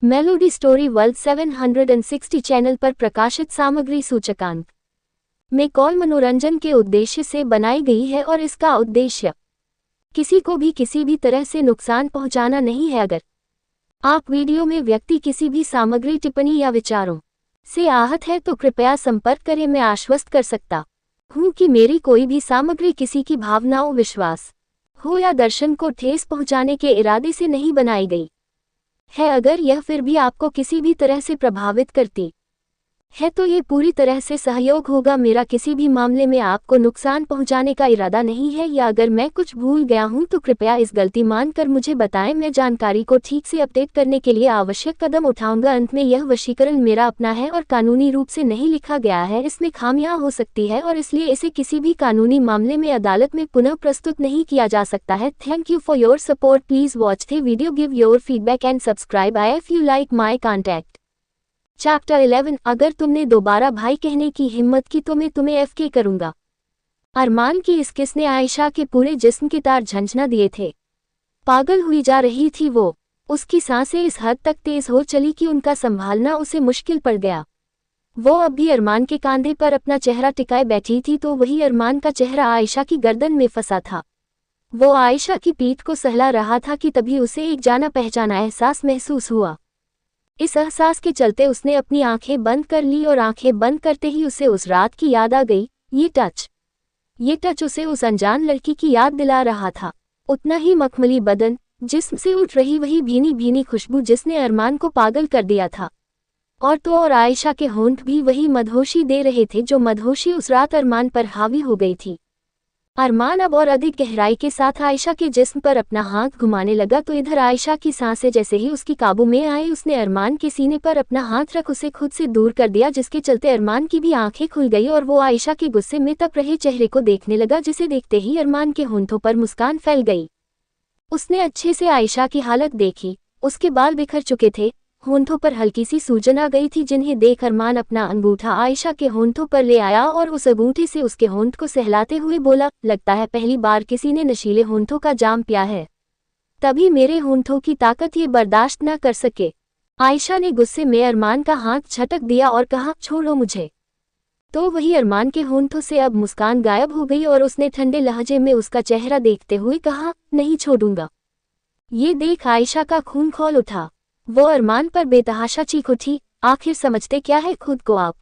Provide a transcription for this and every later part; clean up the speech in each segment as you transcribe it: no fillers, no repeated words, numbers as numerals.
Melody story world 760 channel पर प्रकाशित सामग्री सूचकांक में कॉल मनोरंजन के उद्देश्य से बनाई गई है और इसका उद्देश्य किसी को भी किसी भी तरह से नुकसान पहुंचाना नहीं है। अगर आप वीडियो में व्यक्ति किसी भी सामग्री, टिप्पणी या विचारों से आहत है तो कृपया संपर्क करें। मैं आश्वस्त कर सकता हूं कि मेरी कोई भी सामग्री किसी की भावनाओं, विश्वास हो या दर्शन को ठेस पहुंचाने के इरादे से नहीं बनाई गई है। अगर यह फिर भी आपको किसी भी तरह से प्रभावित करती है तो ये पूरी तरह से सहयोग होगा। मेरा किसी भी मामले में आपको नुकसान पहुंचाने का इरादा नहीं है, या अगर मैं कुछ भूल गया हूं तो कृपया इस गलती मानकर मुझे बताएं। मैं जानकारी को ठीक से अपडेट करने के लिए आवश्यक कदम उठाऊंगा। अंत में यह वशीकरण मेरा अपना है और कानूनी रूप से नहीं लिखा गया है। इसमें खामियां हो सकती है और इसलिए इसे किसी भी कानूनी मामले में अदालत में पुनः प्रस्तुत नहीं किया जा सकता है। Thank you for your support. Please watch the video, give your feedback and subscribe if you like my contact. Chapter 11। अगर तुमने दोबारा भाई कहने की हिम्मत की तो मैं तुम्हें FK करूंगा। अरमान की इस किस ने आयशा के पूरे जिस्म के तार झंझना दिए थे। पागल हुई जा रही थी वो। उसकी सांसें इस हद तक तेज हो चली कि उनका संभालना उसे मुश्किल पड़ गया। वो अब भी अरमान के कांधे पर अपना चेहरा टिकाए बैठी थी तो वही अरमान का चेहरा आयशा की गर्दन में फंसा था। वो आयशा की पीठ को सहला रहा था कि तभी उसे एक जाना पहचाना एहसास महसूस हुआ। इस एहसास के चलते उसने अपनी आंखें बंद कर ली और आंखें बंद करते ही उसे उस रात की याद आ गई। ये टच उसे उस अनजान लड़की की याद दिला रहा था। उतना ही मखमली बदन, जिस्म से उठ रही वही भीनी भीनी खुशबू जिसने अरमान को पागल कर दिया था। और आयशा के होंठ भी वही मदहोशी दे रहे थे जो मदहोशी उस रात अरमान पर हावी हो गई थी। अरमान अब और अधिक गहराई के साथ आयशा के जिस्म पर अपना हाथ घुमाने लगा तो इधर आयशा की सांसें जैसे ही उसकी काबू में आई उसने अरमान के सीने पर अपना हाथ रख उसे खुद से दूर कर दिया, जिसके चलते अरमान की भी आंखें खुल गई और वो आयशा के गुस्से में तप रहे चेहरे को देखने लगा, जिसे देखते ही अरमान के होंठों पर मुस्कान फैल गई। उसने अच्छे से आयशा की हालत देखी। उसके बाल बिखर चुके थे, होंठों पर हल्की सी सूजन आ गई थी, जिन्हें देख अरमान अपना अंगूठा आयशा के होंठों पर ले आया और उस अंगूठे से उसके होंठ को सहलाते हुए बोला, लगता है पहली बार किसी ने नशीले होंठों का जाम पिया है, तभी मेरे होंठों की ताकत ये बर्दाश्त न कर सके। आयशा ने गुस्से में अरमान का हाथ झटक दिया और कहा, छोड़ो मुझे। तो वही अरमान के होंठों से अब मुस्कान गायब हो गई और उसने ठंडे लहजे में उसका चेहरा देखते हुए कहा, नहीं छोड़ूंगा। ये देख आयशा का खून खौल उठा। वो अरमान पर बेतहाशा चीख उठी, आखिर समझते क्या है खुद को आप?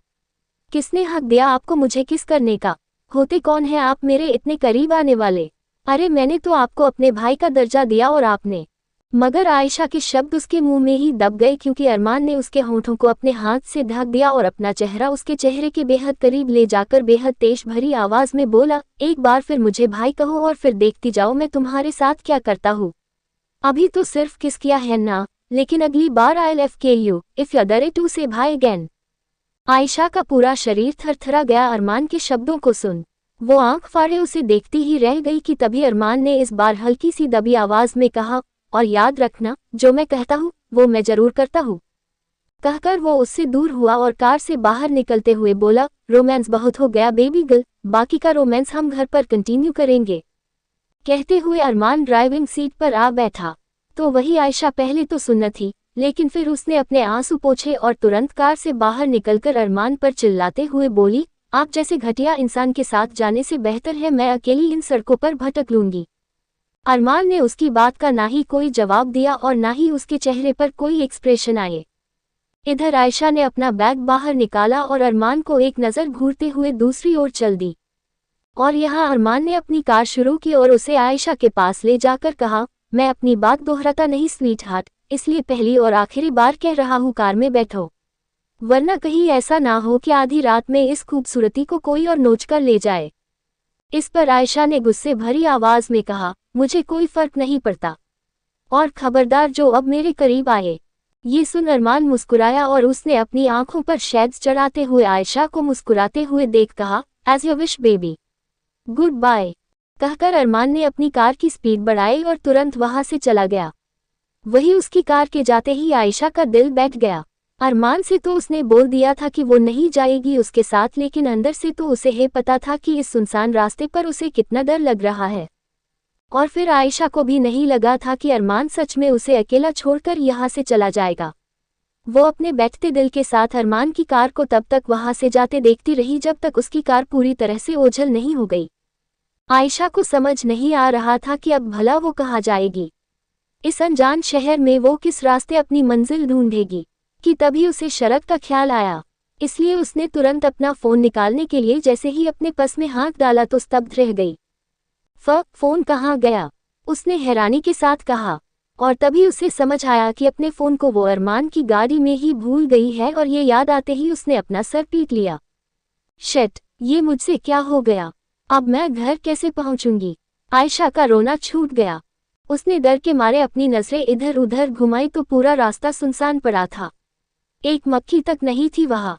किसने हक दिया आपको मुझे किस करने का? होते कौन है आप मेरे इतने करीब आने वाले? अरे मैंने तो आपको अपने भाई का दर्जा दिया और आपने। मगर आयशा के शब्द उसके मुंह में ही दब गए क्योंकि अरमान ने उसके होंठों को अपने हाथ से ढक दिया और अपना चेहरा उसके चेहरे के बेहद करीब ले जाकर बेहद तेज भरी आवाज में बोला, एक बार फिर मुझे भाई कहो और फिर देखती जाओ मैं तुम्हारे साथ क्या करता हूँ। अभी तो सिर्फ किस किया है ना, लेकिन अगली बार I'll FK you if you dare to say भाई again। आयशा का पूरा शरीर थरथरा गया अरमान के शब्दों को सुन। वो आंख फाड़े उसे देखती ही रह गई कि तभी अरमान ने इस बार हल्की सी दबी आवाज में कहा, और याद रखना जो मैं कहता हूँ वो मैं जरूर करता हूँ। कहकर वो उससे दूर हुआ और कार से बाहर निकलते हुए बोला, रोमांस बहुत हो गया बेबी गर्ल, बाकी का रोमांस हम घर पर कंटिन्यू करेंगे। कहते हुए अरमान ड्राइविंग सीट पर आ बैठा। तो वही आयशा पहले तो सुन्न थी, लेकिन फिर उसने अपने आंसू पोंछे और तुरंत कार से बाहर निकलकर अरमान पर चिल्लाते हुए बोली, आप जैसे घटिया इंसान के साथ जाने से बेहतर है मैं अकेली इन सड़कों पर भटक लूंगी। अरमान ने उसकी बात का ना ही कोई जवाब दिया और ना ही उसके चेहरे पर कोई एक्सप्रेशन आए। इधर आयशा ने अपना बैग बाहर निकाला और अरमान को एक नज़र घूरते हुए दूसरी ओर चल दी। और यहाँ अरमान ने अपनी कार शुरू की और उसे आयशा के पास ले जाकर कहा, मैं अपनी बात दोहराता नहीं स्वीट हार्ट, इसलिए पहली और आखिरी बार कह रहा हूँ कार में बैठो, वरना कहीं ऐसा ना हो कि आधी रात में इस खूबसूरती को कोई और नोच कर ले जाए। इस पर आयशा ने गुस्से भरी आवाज में कहा, मुझे कोई फर्क नहीं पड़ता, और खबरदार जो अब मेरे करीब आए। ये सुन अरमान मुस्कुराया और उसने अपनी आंखों पर शेड्स चढ़ाते हुए आयशा को मुस्कुराते हुए देख कहा, as you wish baby, good bye. कहकर अरमान ने अपनी कार की स्पीड बढ़ाई और तुरंत वहां से चला गया। वही उसकी कार के जाते ही आयशा का दिल बैठ गया। अरमान से तो उसने बोल दिया था कि वो नहीं जाएगी उसके साथ, लेकिन अंदर से तो उसे है पता था कि इस सुनसान रास्ते पर उसे कितना डर लग रहा है। और फिर आयशा को भी नहीं लगा था कि अरमान सच में उसे अकेला छोड़कर यहाँ से चला जाएगा। वो अपने बैठते दिल के साथ अरमान की कार को तब तक वहां से जाते देखती रही जब तक उसकी कार पूरी तरह से ओझल नहीं हो गई। आयशा को समझ नहीं आ रहा था कि अब भला वो कहाँ जाएगी। इस अनजान शहर में वो किस रास्ते अपनी मंजिल ढूंढेगी कि तभी उसे शरत का ख्याल आया। इसलिए उसने तुरंत अपना फोन निकालने के लिए जैसे ही अपने पर्स में हाथ डाला तो स्तब्ध रह गई। फोन कहाँ गया? उसने हैरानी के साथ कहा, और तभी उसे समझ आया कि अपने फोन को वो अरमान की गाड़ी में ही भूल गई है और ये याद आते ही उसने अपना सर पीट लिया। शिट, ये मुझसे क्या हो गया? अब मैं घर कैसे पहुंचूंगी? आयशा का रोना छूट गया। उसने डर के मारे अपनी नजरें इधर उधर घुमाई तो पूरा रास्ता सुनसान पड़ा था। एक मक्खी तक नहीं थी वहां।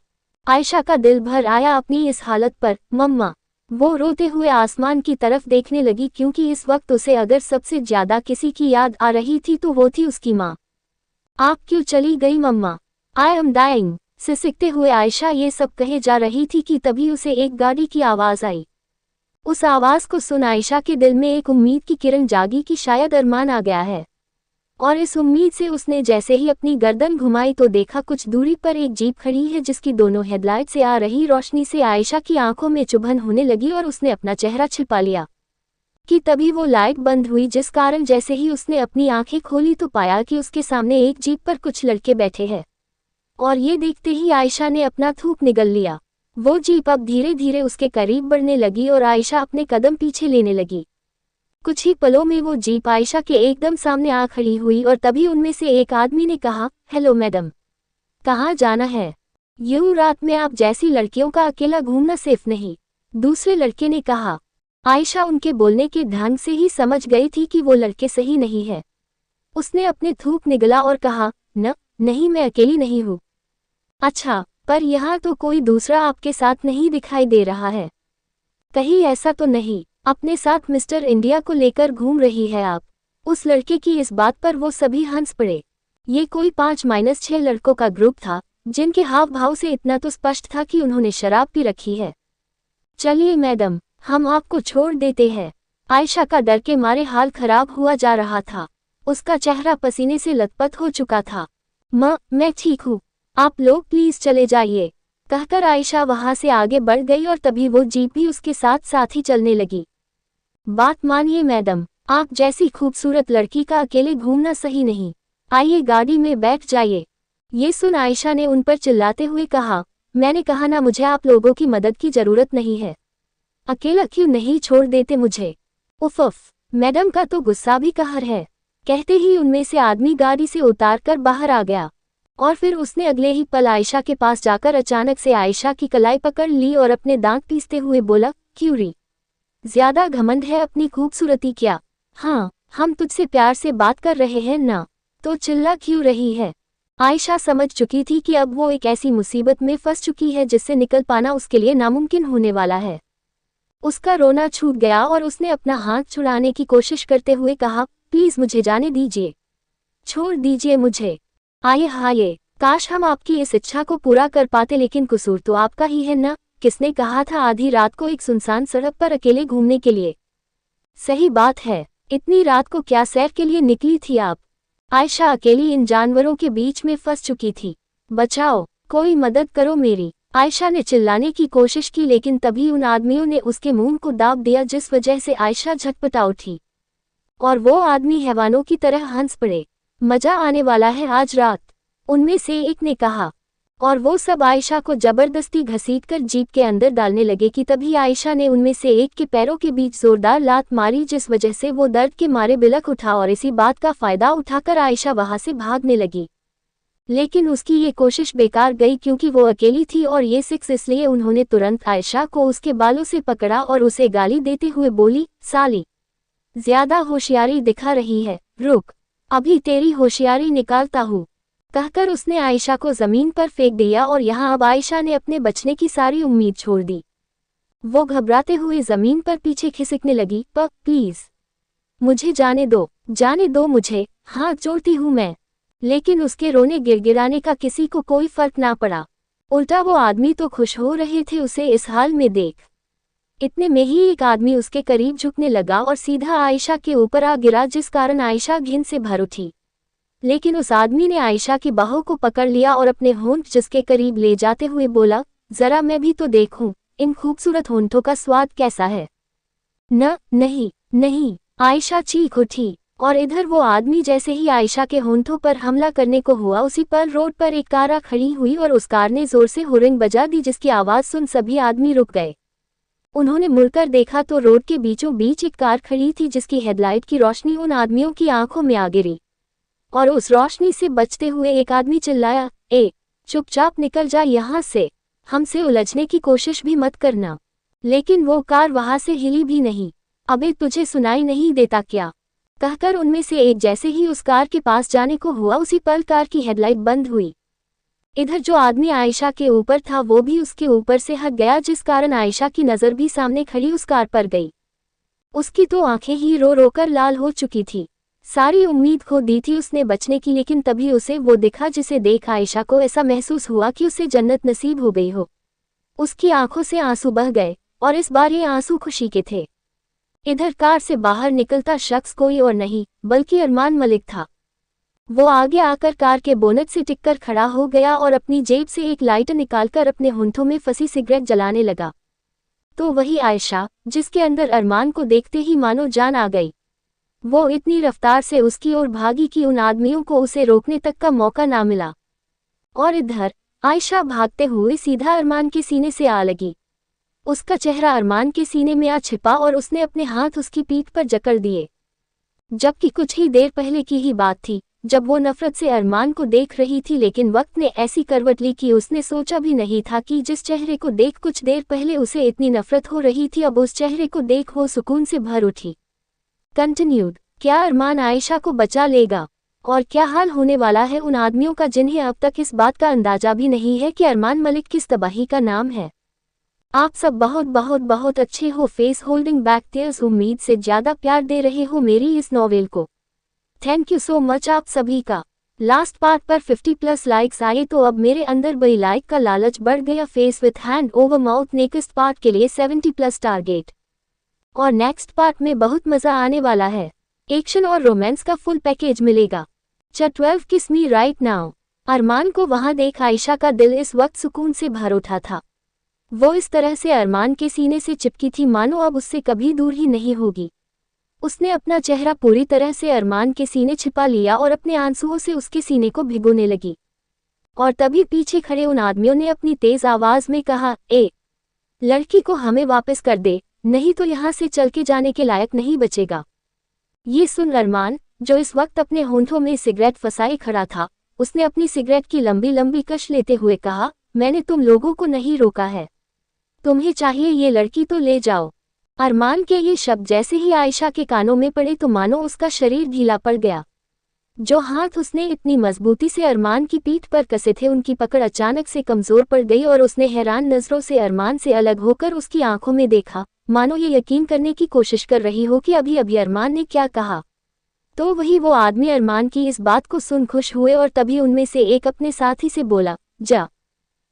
आयशा का दिल भर आया अपनी इस हालत पर। मम्मा, वो रोते हुए आसमान की तरफ देखने लगी क्योंकि इस वक्त उसे अगर सबसे ज्यादा किसी की याद आ रही थी तो वो थी उसकी माँ। आप क्यों चली गई मम्मा? I am dying. सिसकते हुए आयशा ये सब कहे जा रही थी कि तभी उसे एक गाड़ी की आवाज आई। उस आवाज को सुन आयशा के दिल में एक उम्मीद की किरण जागी कि शायद अरमान आ गया है, और इस उम्मीद से उसने जैसे ही अपनी गर्दन घुमाई तो देखा कुछ दूरी पर एक जीप खड़ी है जिसकी दोनों हेडलाइट से आ रही रोशनी से आयशा की आंखों में चुभन होने लगी और उसने अपना चेहरा छिपा लिया कि तभी वो लाइट बंद हुई, जिस कारण जैसे ही उसने अपनी आंखें खोली तो पाया कि उसके सामने एक जीप पर कुछ लड़के बैठे हैं। और ये देखते ही आयशा ने अपना थूक निगल लिया। वो जीप अब धीरे धीरे उसके करीब बढ़ने लगी और आयशा अपने कदम पीछे लेने लगी। कुछ ही पलों में वो जीप आयशा के एकदम सामने आ खड़ी हुई और तभी उनमें से एक आदमी ने कहा, हेलो मैडम, कहाँ जाना है? यूं रात में आप जैसी लड़कियों का अकेला घूमना सेफ नहीं, दूसरे लड़के ने कहा। आयशा उनके बोलने के ढंग से ही समझ गई थी कि वो लड़के सही नहीं है। उसने अपने थूक निगला और कहा, नहीं मैं अकेली नहीं हूँ। अच्छा, पर यहाँ तो कोई दूसरा आपके साथ नहीं दिखाई दे रहा है। कहीं ऐसा तो नहीं अपने साथ मिस्टर इंडिया को लेकर घूम रही है आप? उस लड़के की इस बात पर वो सभी हंस पड़े। ये कोई 5-6 लड़कों का ग्रुप था जिनके हाव भाव से इतना तो स्पष्ट था कि उन्होंने शराब पी रखी है। चलिए मैडम, हम आपको छोड़ देते हैं। आयशा का डर के मारे हाल खराब हुआ जा रहा था। उसका चेहरा पसीने से लथपथ हो चुका था। मैं ठीक हूँ, आप लोग प्लीज चले जाइए, कहकर आयशा वहां से आगे बढ़ गई और तभी वो जीप भी उसके साथ साथ ही चलने लगी। बात मानिए मैडम, आप जैसी खूबसूरत लड़की का अकेले घूमना सही नहीं, आइए गाड़ी में बैठ जाइए। ये सुन आयशा ने उन पर चिल्लाते हुए कहा, मैंने कहा ना मुझे आप लोगों की मदद की जरूरत नहीं है, अकेला क्यों नहीं छोड़ देते मुझे? उफ, मैडम का तो गुस्सा भी कहर है। कहते ही उनमें से आदमी गाड़ी से उतारकर बाहर आ गया और फिर उसने अगले ही पल आयशा के पास जाकर अचानक से आयशा की कलाई पकड़ ली और अपने दांत पीसते हुए बोला, क्यूरी, ज्यादा घमंड है अपनी खूबसूरती क्या? हाँ, हम तुझसे प्यार से बात कर रहे हैं ना, तो चिल्ला क्यों रही है? आयशा समझ चुकी थी कि अब वो एक ऐसी मुसीबत में फंस चुकी है जिससे निकल पाना उसके लिए नामुमकिन होने वाला है। उसका रोना छूट गया और उसने अपना हाथ छुड़ाने की कोशिश करते हुए कहा, प्लीज मुझे जाने दीजिए, छोड़ दीजिए मुझे। आये, काश हम आपकी इस इच्छा को पूरा कर पाते, लेकिन कसूर तो आपका ही है ना। किसने कहा था आधी रात को एक सुनसान सड़क पर अकेले घूमने के लिए? सही बात है, इतनी रात को क्या सैर के लिए निकली थी आप? आयशा अकेली इन जानवरों के बीच में फंस चुकी थी। बचाओ, कोई मदद करो मेरी। आयशा ने चिल्लाने की कोशिश की लेकिन तभी उन आदमियों ने उसके मुंह को दाब दिया, जिस वजह से आयशा झटपटा उठी और वो आदमी हैवानों की तरह हंस पड़े। मजा आने वाला है आज रात, उनमें से एक ने कहा, और वो सब आयशा को जबरदस्ती घसीटकर जीप के अंदर डालने लगे कि तभी आयशा ने उनमें से एक के पैरों के बीच जोरदार लात मारी, जिस वजह से वो दर्द के मारे बिलख उठा और इसी बात का फायदा उठाकर आयशा वहां से भागने लगी। लेकिन उसकी ये कोशिश बेकार गई क्योंकि वो अकेली थी और ये सिक्स, इसलिए उन्होंने तुरंत आयशा को उसके बालों से पकड़ा और उसे गाली देते हुए बोली, साली, ज्यादा होशियारी दिखा रही है, रुक, अभी तेरी होशियारी निकालता हूँ, कहकर उसने आयशा को जमीन पर फेंक दिया। और यहाँ अब आयशा ने अपने बचने की सारी उम्मीद छोड़ दी। वो घबराते हुए जमीन पर पीछे खिसकने लगी। प्लीज मुझे जाने दो मुझे, हाथ जोड़ती हूँ मैं। लेकिन उसके रोने गिड़गिड़ाने का किसी को कोई फर्क ना पड़ा, उल्टा वो आदमी तो खुश हो रहे थे उसे इस हाल में देख। इतने में ही एक आदमी उसके करीब झुकने लगा और सीधा आयशा के ऊपर आ गिरा, जिस कारण आयशा घिन से भर उठी। लेकिन उस आदमी ने आयशा की बाहों को पकड़ लिया और अपने होंठ जिसके करीब ले जाते हुए बोला, जरा मैं भी तो देखूं, इन खूबसूरत होंठों का स्वाद कैसा है। नहीं नहीं, आयशा चीख उठी। और इधर वो आदमी जैसे ही आयशा के होंठों पर हमला करने को हुआ, उसी पर रोड पर एक कार खड़ी हुई और उस कार ने जोर से हॉर्न बजा दी, जिसकी आवाज सुन सभी आदमी रुक गए। उन्होंने मुड़कर देखा तो रोड के बीचों बीच एक कार खड़ी थी, जिसकी हेडलाइट की रोशनी उन आदमियों की आंखों में आ गिरी। और उस रोशनी से बचते हुए एक आदमी चिल्लाया, चुपचाप निकल जा यहाँ से, हमसे उलझने की कोशिश भी मत करना। लेकिन वो कार वहां से हिली भी नहीं। अबे तुझे सुनाई नहीं देता क्या, कहकर उनमें से एक जैसे ही उस कार के पास जाने को हुआ, उसी पल कार की हेडलाइट बंद हुई। इधर जो आदमी आयशा के ऊपर था वो भी उसके ऊपर से हट गया, जिस कारण आयशा की नज़र भी सामने खड़ी उस कार पर गई। उसकी तो आंखें ही रो रो कर लाल हो चुकी थी। सारी उम्मीद खो दी थी उसने बचने की, लेकिन तभी उसे वो दिखा जिसे देख आयशा को ऐसा महसूस हुआ कि उसे जन्नत नसीब हो गई हो। उसकी आंखों से आंसू बह गए, और इस बार ये आंसू खुशी के थे। इधर कार से बाहर निकलता शख्स कोई और नहीं बल्कि अरमान मलिक था। वो आगे आकर कार के बोनट से टिककर खड़ा हो गया और अपनी जेब से एक लाइटर निकालकर अपने होंठों में फंसी सिगरेट जलाने लगा। तो वही आयशा, जिसके अंदर अरमान को देखते ही मानो जान आ गई, वो इतनी रफ्तार से उसकी ओर भागी कि उन आदमियों को उसे रोकने तक का मौका ना मिला। और इधर आयशा भागते हुए सीधा अरमान के सीने से आ लगी। उसका चेहरा अरमान के सीने में आ छिपा और उसने अपने हाथ उसकी पीठ पर जकड़ दिए। जबकि कुछ ही देर पहले की ही बात थी जब वो नफरत से अरमान को देख रही थी, लेकिन वक्त ने ऐसी करवट ली कि उसने सोचा भी नहीं था कि जिस चेहरे को देख कुछ देर पहले उसे इतनी नफरत हो रही थी, अब उस चेहरे को देख वो सुकून से भर उठी। कंटिन्यूड। क्या अरमान आयशा को बचा लेगा? और क्या हाल होने वाला है उन आदमियों का जिन्हें अब तक इस बात का अंदाजा भी नहीं है कि अरमान मलिक किस तबाही का नाम है। आप सब बहुत बहुत बहुत अच्छे हो। Face holding back tears. उम्मीद से ज़्यादा प्यार दे रहे हो मेरी इस नॉवेल को। थैंक यू सो मच आप सभी का। लास्ट पार्ट पर 50+ लाइक्स आए तो अब मेरे अंदर बड़ी लाइक का लालच बढ़ गया। Face with hand over mouth next part के लिए 70+ टारगेट। और नेक्स्ट पार्ट में बहुत मज़ा आने वाला है। एक्शन और रोमांस का फुल पैकेज मिलेगा। 12 किस मी राइट नाउ। अरमान को वहां देख आयशा का दिल इस वक्त सुकून से भर उठा था। वो इस तरह से अरमान के सीने से चिपकी थी मानो अब उससे कभी दूर ही नहीं होगी। उसने अपना चेहरा पूरी तरह से अरमान के सीने छिपा लिया और अपने आंसुओं से उसके सीने को भिगोने लगी। और तभी पीछे खड़े उन आदमियों ने अपनी तेज आवाज में कहा, लड़की को हमें वापस कर दे, नहीं तो यहाँ से चल के जाने के लायक नहीं बचेगा। ये सुन अरमान, जो इस वक्त अपने होंठों में सिगरेट फंसाए खड़ा था, उसने अपनी सिगरेट की लंबी लंबी कश लेते हुए कहा, मैंने तुम लोगों को नहीं रोका है, तुम्हें चाहिए ये लड़की तो ले जाओ। अरमान के ये शब्द जैसे ही आयशा के कानों में पड़े तो मानो उसका शरीर ढीला पड़ गया। जो हाथ उसने इतनी मजबूती से अरमान की पीठ पर कसे थे, उनकी पकड़ अचानक से कमजोर पड़ गई और उसने हैरान नजरों से अरमान से अलग होकर उसकी आंखों में देखा, मानो ये यकीन करने की कोशिश कर रही हो कि अभी अभी अरमान ने क्या कहा। तो वही वो आदमी अरमान की इस बात को सुन खुश हुए और तभी उनमें से एक अपने साथी से बोला, जा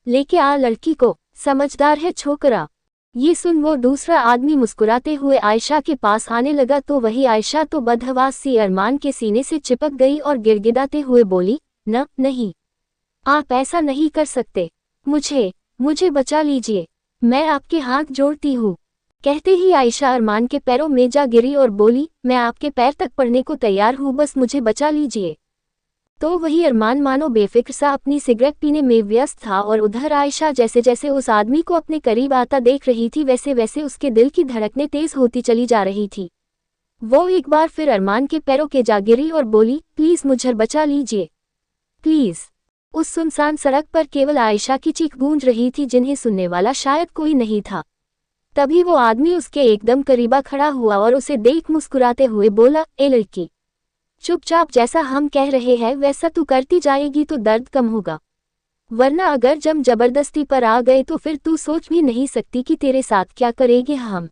लेके आ लड़की को, समझदार है छोकरा। ये सुन वो दूसरा आदमी मुस्कुराते हुए आयशा के पास आने लगा तो वही आयशा तो बदहवास सी अरमान के सीने से चिपक गई और गिड़गिड़ाते हुए बोली, नहीं, आप ऐसा नहीं कर सकते, मुझे बचा लीजिए, मैं आपके हाथ जोड़ती हूँ। कहते ही आयशा अरमान के पैरों में जा गिरी और बोली, मैं आपके पैर तक पड़ने को तैयार हूँ, बस मुझे बचा लीजिए। तो वही अरमान मानो बेफिक्र सा अपनी सिगरेट पीने में व्यस्त था और उधर आयशा जैसे जैसे उस आदमी को अपने करीब आता देख रही थी वैसे वैसे उसके दिल की धड़कनें तेज होती चली जा रही थी। वो एक बार फिर अरमान के पैरों के जा गिरी और बोली, प्लीज मुझे बचा लीजिए, प्लीज। उस सुनसान सड़क पर केवल आयशा की चीख गूंज रही थी, जिन्हें सुनने वाला शायद कोई नहीं था। तभी वो आदमी उसके एकदम करीबा खड़ा हुआ और उसे देख मुस्कुराते हुए बोला, लड़की, चुपचाप जैसा हम कह रहे हैं वैसा तू करती जाएगी तो दर्द कम होगा, वरना अगर जम जबरदस्ती पर आ गए तो फिर तू सोच भी नहीं सकती कि तेरे साथ क्या करेंगे हम।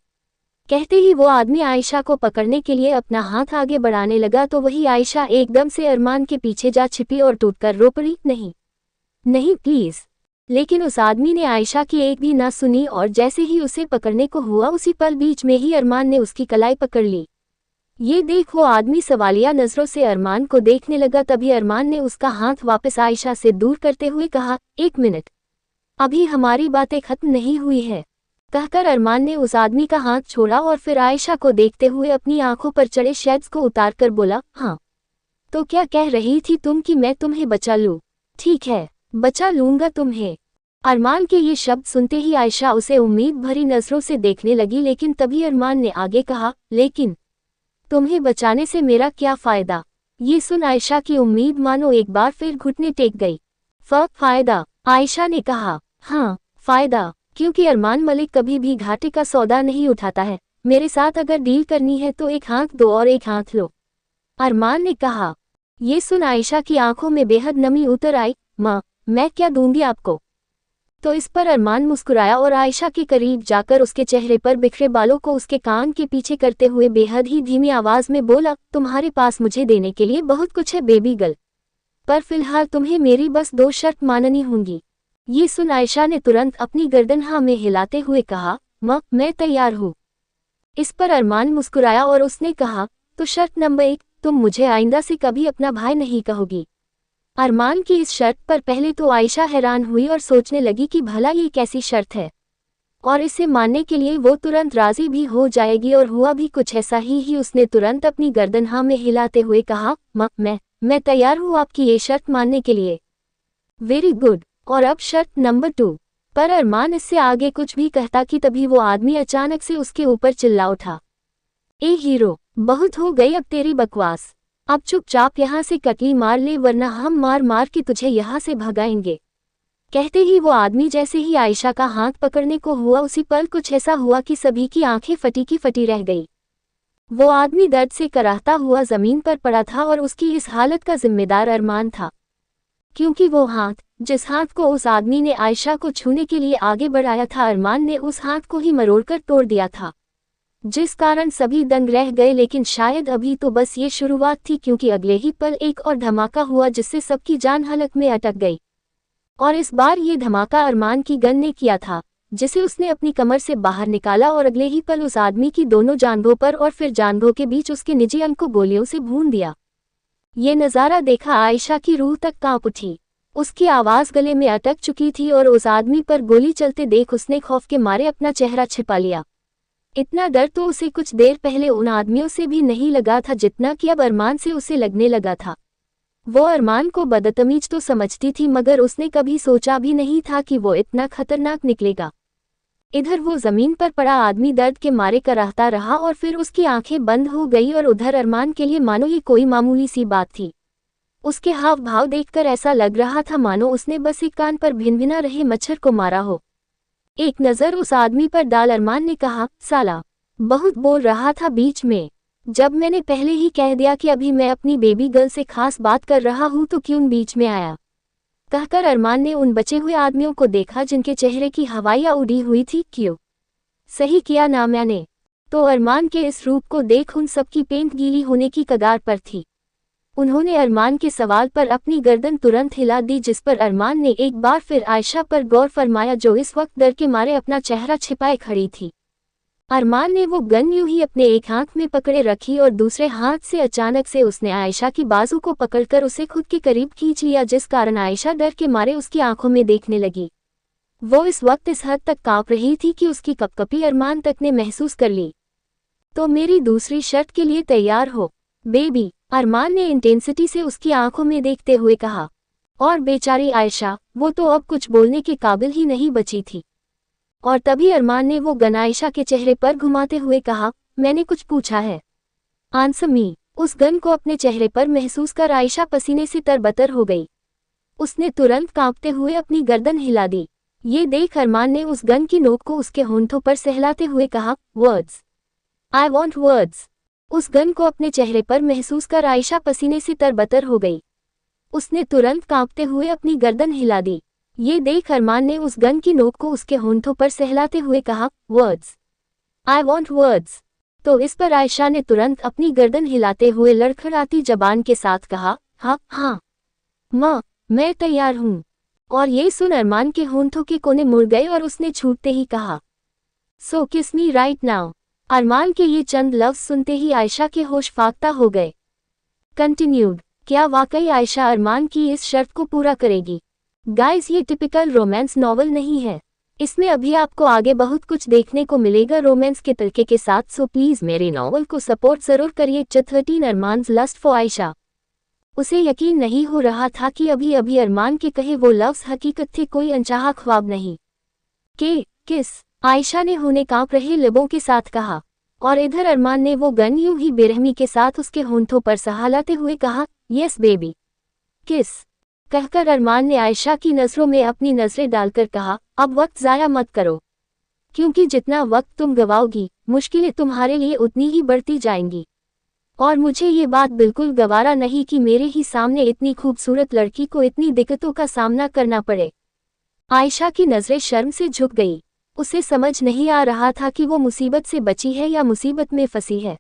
कहते ही वो आदमी आयशा को पकड़ने के लिए अपना हाथ आगे बढ़ाने लगा तो वही आयशा एकदम से अरमान के पीछे जा छिपी और टूटकर रो पड़ी, नहीं प्लीज। लेकिन उस आदमी ने आयशा की एक भी ना सुनी और जैसे ही उसे पकड़ने को हुआ उसी पल बीच में ही अरमान ने उसकी कलाई पकड़ ली। ये देख वो आदमी सवालिया नजरों से अरमान को देखने लगा। तभी अरमान ने उसका हाथ वापस आयशा से दूर करते हुए कहा, 1 मिनट, अभी हमारी बातें खत्म नहीं हुई है। कहकर अरमान ने उस आदमी का हाथ छोड़ा और फिर आयशा को देखते हुए अपनी आंखों पर चढ़े शेड्स को उतारकर बोला, हाँ तो क्या कह रही थी तुम कि मैं तुम्हें बचा लूं? ठीक है, बचा लूंगा तुम्हें। अरमान के ये शब्द सुनते ही आयशा उसे उम्मीद भरी नजरों से देखने लगी, लेकिन तभी अरमान ने आगे कहा, लेकिन तुम्हें बचाने से मेरा क्या फायदा? ये सुन आयशा की उम्मीद मानो एक बार फिर घुटने टेक गई। फायदा? आयशा ने कहा, हाँ फायदा, क्योंकि अरमान मलिक कभी भी घाटे का सौदा नहीं उठाता है। मेरे साथ अगर डील करनी है तो एक हाथ दो और एक हाथ लो, अरमान ने कहा। ये सुन आयशा की आंखों में बेहद नमी उतर आई। माँ, मैं क्या दूंगी आपको? तो इस पर अरमान मुस्कुराया और आयशा के करीब जाकर उसके चेहरे पर बिखरे बालों को उसके कान के पीछे करते हुए बेहद ही धीमी आवाज में बोला, तुम्हारे पास मुझे देने के लिए बहुत कुछ है बेबी गर्ल, पर फिलहाल तुम्हें मेरी बस 2 शर्त माननी होंगी। ये सुन आयशा ने तुरंत अपनी गर्दन हाँ में हिलाते हुए कहा, माँ मैं तैयार हूँ। इस पर अरमान मुस्कुराया और उसने कहा, तो शर्त नंबर 1, तुम मुझे आइंदा से कभी अपना भाई नहीं कहोगी। अरमान की इस शर्त पर पहले तो आयशा हैरान हुई और सोचने लगी कि भला ये कैसी शर्त है, और इसे मानने के लिए वो तुरंत राजी भी हो जाएगी, और हुआ भी कुछ ऐसा ही उसने तुरंत अपनी गर्दन हाँ में हिलाते हुए कहा, माँ मैं तैयार हूँ आपकी ये शर्त मानने के लिए। वेरी गुड, और अब शर्त नंबर 2। पर अरमान इससे आगे कुछ भी कहता कि तभी वो आदमी अचानक से उसके ऊपर चिल्ला उठा, ए हीरो, बहुत हो गई अब तेरी बकवास, अब चुपचाप यहाँ से कटली मार ले वरना हम मार मार के तुझे यहाँ से भगाएंगे। कहते ही वो आदमी जैसे ही आयशा का हाथ पकड़ने को हुआ, उसी पल कुछ ऐसा हुआ कि सभी की आंखें फटी की फटी रह गई। वो आदमी दर्द से कराहता हुआ जमीन पर पड़ा था और उसकी इस हालत का जिम्मेदार अरमान था, क्योंकि वो हाथ जिस हाथ को उस आदमी ने आयशा को छूने के लिए आगे बढ़ाया था, अरमान ने उस हाथ को ही मरोड़कर तोड़ दिया था, जिस कारण सभी दंग रह गए। लेकिन शायद अभी तो बस ये शुरुआत थी, क्योंकि अगले ही पल एक और धमाका हुआ जिससे सबकी जान हलक में अटक गई। और इस बार ये धमाका अरमान की गन ने किया था, जिसे उसने अपनी कमर से बाहर निकाला और अगले ही पल उस आदमी की दोनों जांघों पर और फिर जांघों के बीच उसके निजी अंग को गोलियों से भून दिया। ये नज़ारा देखा आयशा की रूह तक कांप उठी। उसकी आवाज़ गले में अटक चुकी थी और उस आदमी पर गोली चलते देख उसने खौफ के मारे अपना चेहरा छिपा लिया। इतना डर तो उसे कुछ देर पहले उन आदमियों से भी नहीं लगा था जितना कि अब अरमान से उसे लगने लगा था। वो अरमान को बदतमीज तो समझती थी, मगर उसने कभी सोचा भी नहीं था कि वो इतना खतरनाक निकलेगा। इधर वो जमीन पर पड़ा आदमी दर्द के मारे कराहता रहा और फिर उसकी आंखें बंद हो गई, और उधर अरमान के लिए मानो ये कोई मामूली सी बात थी। उसके हाव भाव देखकर ऐसा लग रहा था मानो उसने बस एक कान पर भिनभिना रहे मच्छर को मारा हो। एक नज़र उस आदमी पर डाल अरमान ने कहा, साला बहुत बोल रहा था बीच में, जब मैंने पहले ही कह दिया कि अभी मैं अपनी बेबी गर्ल से खास बात कर रहा हूँ तो क्यों बीच में आया। कहकर अरमान ने उन बचे हुए आदमियों को देखा जिनके चेहरे की हवाइयाँ उड़ी हुई थी। क्यों सही किया ना मैंने? तो अरमान के इस रूप को देख उन सबकी पेंट गीली होने की कगार पर थी। उन्होंने अरमान के सवाल पर अपनी गर्दन तुरंत हिला दी, जिस पर अरमान ने एक बार फिर आयशा पर गौर फरमाया जो इस वक्त डर के मारे अपना चेहरा छिपाए खड़ी थी। अरमान ने वो गन यूं ही अपने एक हाथ में पकड़े रखी और दूसरे हाथ से अचानक से उसने आयशा की बाजू को पकड़कर उसे खुद के करीब खींच लिया, जिस कारण आयशा डर के मारे उसकी आंखों में देखने लगी। वो इस वक्त इस हद तक कांप रही थी कि उसकी कपकपी अरमान तक ने महसूस कर ली। तो मेरी दूसरी शर्त के लिए तैयार हो बेबी? अरमान ने इंटेंसिटी से उसकी आंखों में देखते हुए कहा। और बेचारी आयशा, वो तो अब कुछ बोलने के काबिल ही नहीं बची थी। और तभी अरमान ने वो गन आयशा के चेहरे पर घुमाते हुए कहा, मैंने कुछ पूछा है, आंसर मी। उस गन को अपने चेहरे पर महसूस कर आयशा पसीने से तरबतर हो गई। उसने तुरंत कांपते हुए अपनी गर्दन हिला दी। ये देख अरमान ने उस गन की नोक को उसके होंठों पर सहलाते हुए कहा, वर्ड्स, आई वॉन्ट वर्ड्स। उस गन को अपने चेहरे पर महसूस कर आयशा पसीने से तरबतर हो गई। उसने तुरंत कांपते हुए अपनी गर्दन हिला दी। ये देख अरमान ने उस गन की नोक को उसके होंठों पर सहलाते हुए कहा, वर्ड्स, आई वॉन्ट वर्ड्स। तो इस पर आयशा ने तुरंत अपनी गर्दन हिलाते हुए लड़खड़ाती जबान के साथ कहा, हाँ माँ, मैं तैयार हूँ। और ये सुन अरमान के होंठों के कोने मुड़ गए और उसने छूटते ही कहा, सो किस मी राइट नाउ। अरमान के ये चंद लफ्ज सुनते ही आयशा के होश फाख्ता हो गए। कंटिन्यूड। क्या वाकई आयशा अरमान की इस शर्त को पूरा करेगी? गाइस, ये टिपिकल रोमांस नॉवल नहीं है। इसमें अभी आपको आगे बहुत कुछ देखने को मिलेगा रोमांस के तरीके के साथ, सो प्लीज मेरे नॉवल को सपोर्ट जरूर करिए। 13 अरमान्स लस्ट फॉर आयशा। उसे यकीन नहीं हो रहा था कि अभी अभी अरमान के कहे वो लफ्ज हकीकत थे, कोई अनचाहा ख्वाब नहीं। किस? आयशा ने होने कांप रहे लबों के साथ कहा, और इधर अरमान ने वो गन यूं ही बेरहमी के साथ उसके होंठों पर सहलाते हुए कहा, यस बेबी। किस? कहकर अरमान ने आयशा की नज़रों में अपनी नज़रें डालकर कहा, अब वक्त ज़ाया मत करो, क्योंकि जितना वक्त तुम गवाओगी मुश्किलें तुम्हारे लिए उतनी ही बढ़ती जाएंगी। और मुझे ये बात बिल्कुल गवारा नहीं कि मेरे ही सामने इतनी खूबसूरत लड़की को इतनी दिक्कतों का सामना करना पड़े। आयशा की नज़रें शर्म से झुक गई। उसे समझ नहीं आ रहा था कि वो मुसीबत से बची है या मुसीबत में फंसी है,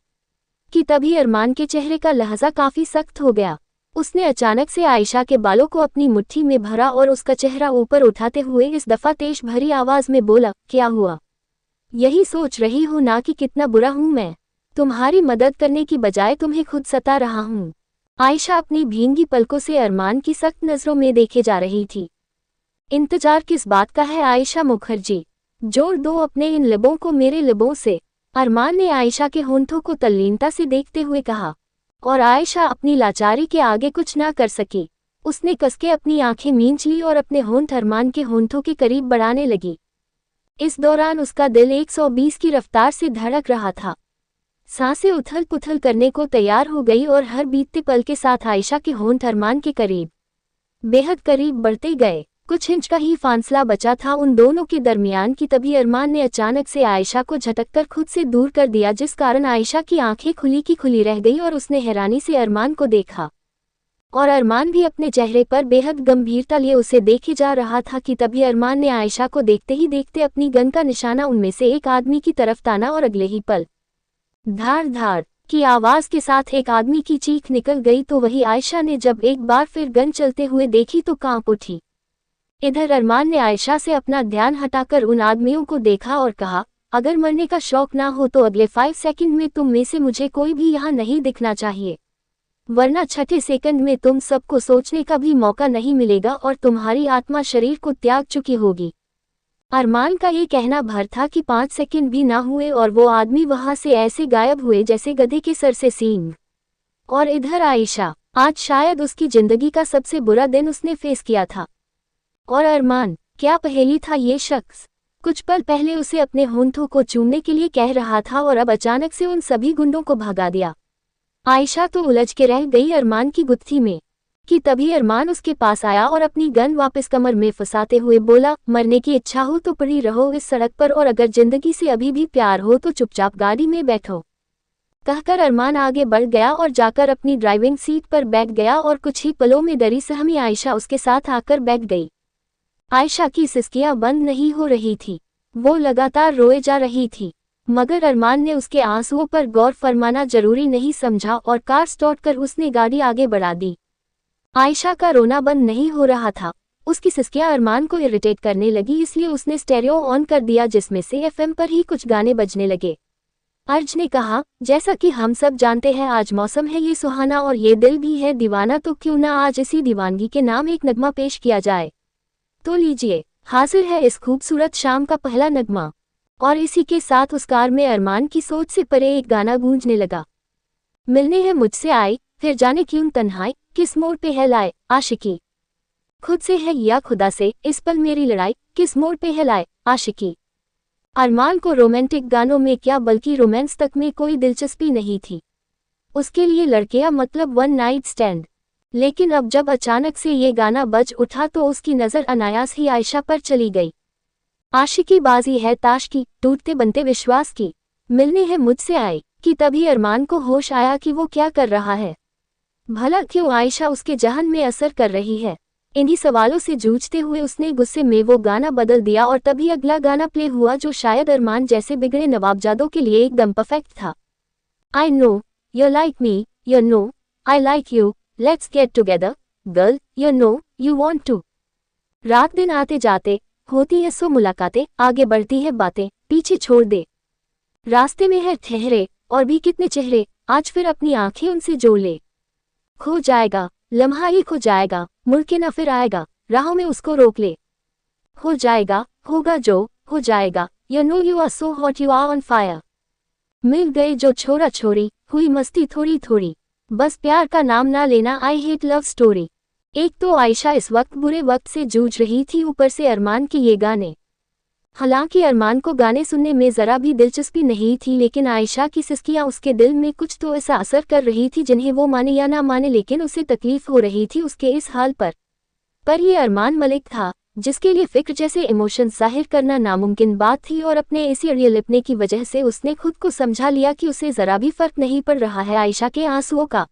कि तभी अरमान के चेहरे का लहजा काफ़ी सख्त हो गया। उसने अचानक से आयशा के बालों को अपनी मुट्ठी में भरा और उसका चेहरा ऊपर उठाते हुए इस दफ़ा तेज भरी आवाज़ में बोला, क्या हुआ? यही सोच रही हो ना कि कितना बुरा हूँ मैं? तुम्हारी मदद करने की बजाय तुम्हें खुद सता रहा हूँ। आयशा अपनी भींगी पलकों से अरमान की सख्त नज़रों में देखे जा रही थी। इंतजार किस बात का है आयशा मुखर्जी? जोड़ दो अपने इन लबों को मेरे लबों से। अरमान ने आयशा के होंठों को तल्लीनता से देखते हुए कहा, और आयशा अपनी लाचारी के आगे कुछ ना कर सकी। उसने कसके अपनी आंखें मींच ली और अपने होंठ अरमान के होंठों के करीब बढ़ाने लगी। इस दौरान उसका दिल 120 की रफ्तार से धड़क रहा था। सांसें उथल पुथल करने को तैयार हो गई और हर बीतते पल के साथ आयशा के होंठ अरमान के करीब, बेहद करीब बढ़ते गए। कुछ इंच का ही फासला बचा था उन दोनों के दरमियान कि तभी अरमान ने अचानक से आयशा को झटककर खुद से दूर कर दिया, जिस कारण आयशा की आंखें खुली की खुली रह गई और उसने हैरानी से अरमान को देखा। और अरमान भी अपने चेहरे पर बेहद गंभीरता लिए उसे देखे जा रहा था कि तभी अरमान ने आयशा को देखते ही देखते अपनी गन का निशाना उनमें से एक आदमी की तरफ ताना और अगले ही पल धार धार की आवाज के साथ एक आदमी की चीख निकल गई। तो वही आयशा ने जब एक बार फिर गन चलते हुए देखी तो कांप उठी। इधर अरमान ने आयशा से अपना ध्यान हटाकर उन आदमियों को देखा और कहा, अगर मरने का शौक ना हो तो अगले 5 सेकंड में तुम में से मुझे कोई भी यहाँ नहीं दिखना चाहिए, वरना छठे सेकंड में तुम सबको सोचने का भी मौका नहीं मिलेगा और तुम्हारी आत्मा शरीर को त्याग चुकी होगी। अरमान का ये कहना भर था कि 5 सेकंड भी ना हुए और वो आदमी वहां से ऐसे गायब हुए जैसे गधे के सर से सींग। और इधर आयशा, आज शायद उसकी जिंदगी का सबसे बुरा दिन उसने फेस किया था। और अरमान, क्या पहेली था ये शख्स? कुछ पल पहले उसे अपने होंठों को चूमने के लिए कह रहा था और अब अचानक से उन सभी गुंडों को भगा दिया। आयशा तो उलझ के रह गई अरमान की गुत्थी में, कि तभी अरमान उसके पास आया और अपनी गन वापस कमर में फंसाते हुए बोला, मरने की इच्छा हो तो पड़ी रहो इस सड़क पर, और अगर जिंदगी से अभी भी प्यार हो तो चुपचाप गाड़ी में बैठो। कहकर अरमान आगे बढ़ गया और जाकर अपनी ड्राइविंग सीट पर बैठ गया और कुछ ही पलों में डरी सहमी आयशा उसके साथ आकर बैठ गई। आयशा की सिसकियां बंद नहीं हो रही थी, वो लगातार रोए जा रही थी, मगर अरमान ने उसके आंसुओं पर गौर फरमाना जरूरी नहीं समझा और कार स्टार्ट कर उसने गाड़ी आगे बढ़ा दी। आयशा का रोना बंद नहीं हो रहा था, उसकी सिसकियां अरमान को इरिटेट करने लगी, इसलिए उसने स्टेरियो ऑन कर दिया जिसमें से एफएम पर ही कुछ गाने बजने लगे। अर्ज ने कहा, जैसा कि हम सब जानते हैं आज मौसम है ये सुहाना और ये दिल भी है दीवाना, तो क्यों ना आज इसी दीवानगी के नाम एक नगमा पेश किया जाए। तो लीजिए, हाजिर है इस खूबसूरत शाम का पहला नगमा। और इसी के साथ उस कार में अरमान की सोच से परे एक गाना गूंजने लगा। मिलने है मुझसे आए, फिर जाने क्यों तन्हाई, किस मोड़ पे है लाए आशिकी, खुद से है या खुदा से, इस पल मेरी लड़ाई, किस मोड़ पे है लाए आशिकी। अरमान को रोमांटिक गानों में क्या बल्कि रोमांस तक में कोई दिलचस्पी नहीं थी। उसके लिए लड़कियां मतलब वन नाइट स्टैंड। लेकिन अब जब अचानक से ये गाना बज उठा तो उसकी नज़र अनायास ही आयशा पर चली गई। आशिकी बाजी है ताश की, टूटते बनते विश्वास की, मिलने है मुझसे आए, कि तभी अरमान को होश आया कि वो क्या कर रहा है। भला क्यों आयशा उसके जहन में असर कर रही है? इन्हीं सवालों से जूझते हुए उसने गुस्से में वो गाना बदल दिया और तभी अगला गाना प्ले हुआ जो शायद अरमान जैसे बिगड़े नवाबजादों के लिए एकदम परफेक्ट था। I know you like me, you know I like you, let's get together girl, you know you want to. रात दिन आते जाते होती है सो मुलाकातें, आगे बढ़ती है बातें, पीछे छोड़ दे। रास्ते में है ठहरे और भी कितने चेहरे, आज फिर अपनी आंखें उनसे जोड़ ले। खो जाएगा, लम्हा ही खो जाएगा, मुड़ के न फिर आएगा, राहों में उसको रोक ले। हो जाएगा, होगा जो हो जाएगा, you know you are so hot, you are on fire. मिल गए जो छोरा छोरी, हुई मस्ती थोड़ी थोड़ी, बस प्यार का नाम ना लेना, आई हेट लव स्टोरी। एक तो आयशा इस वक्त बुरे वक्त से जूझ रही थी, ऊपर से अरमान के ये गाने। हालांकि अरमान को गाने सुनने में जरा भी दिलचस्पी नहीं थी, लेकिन आयशा की सिस्कियां उसके दिल में कुछ तो ऐसा असर कर रही थी जिन्हें वो माने या ना माने, लेकिन उसे तकलीफ हो रही थी उसके इस हाल पर ये अरमान मलिक था जिसके लिए फिक्र जैसे इमोशन जाहिर करना नामुमकिन बात थी, और अपने इसी अड़ियल लिपने की वजह से उसने खुद को समझा लिया कि उसे जरा भी फर्क नहीं पड़ रहा है आयशा के आंसुओं का।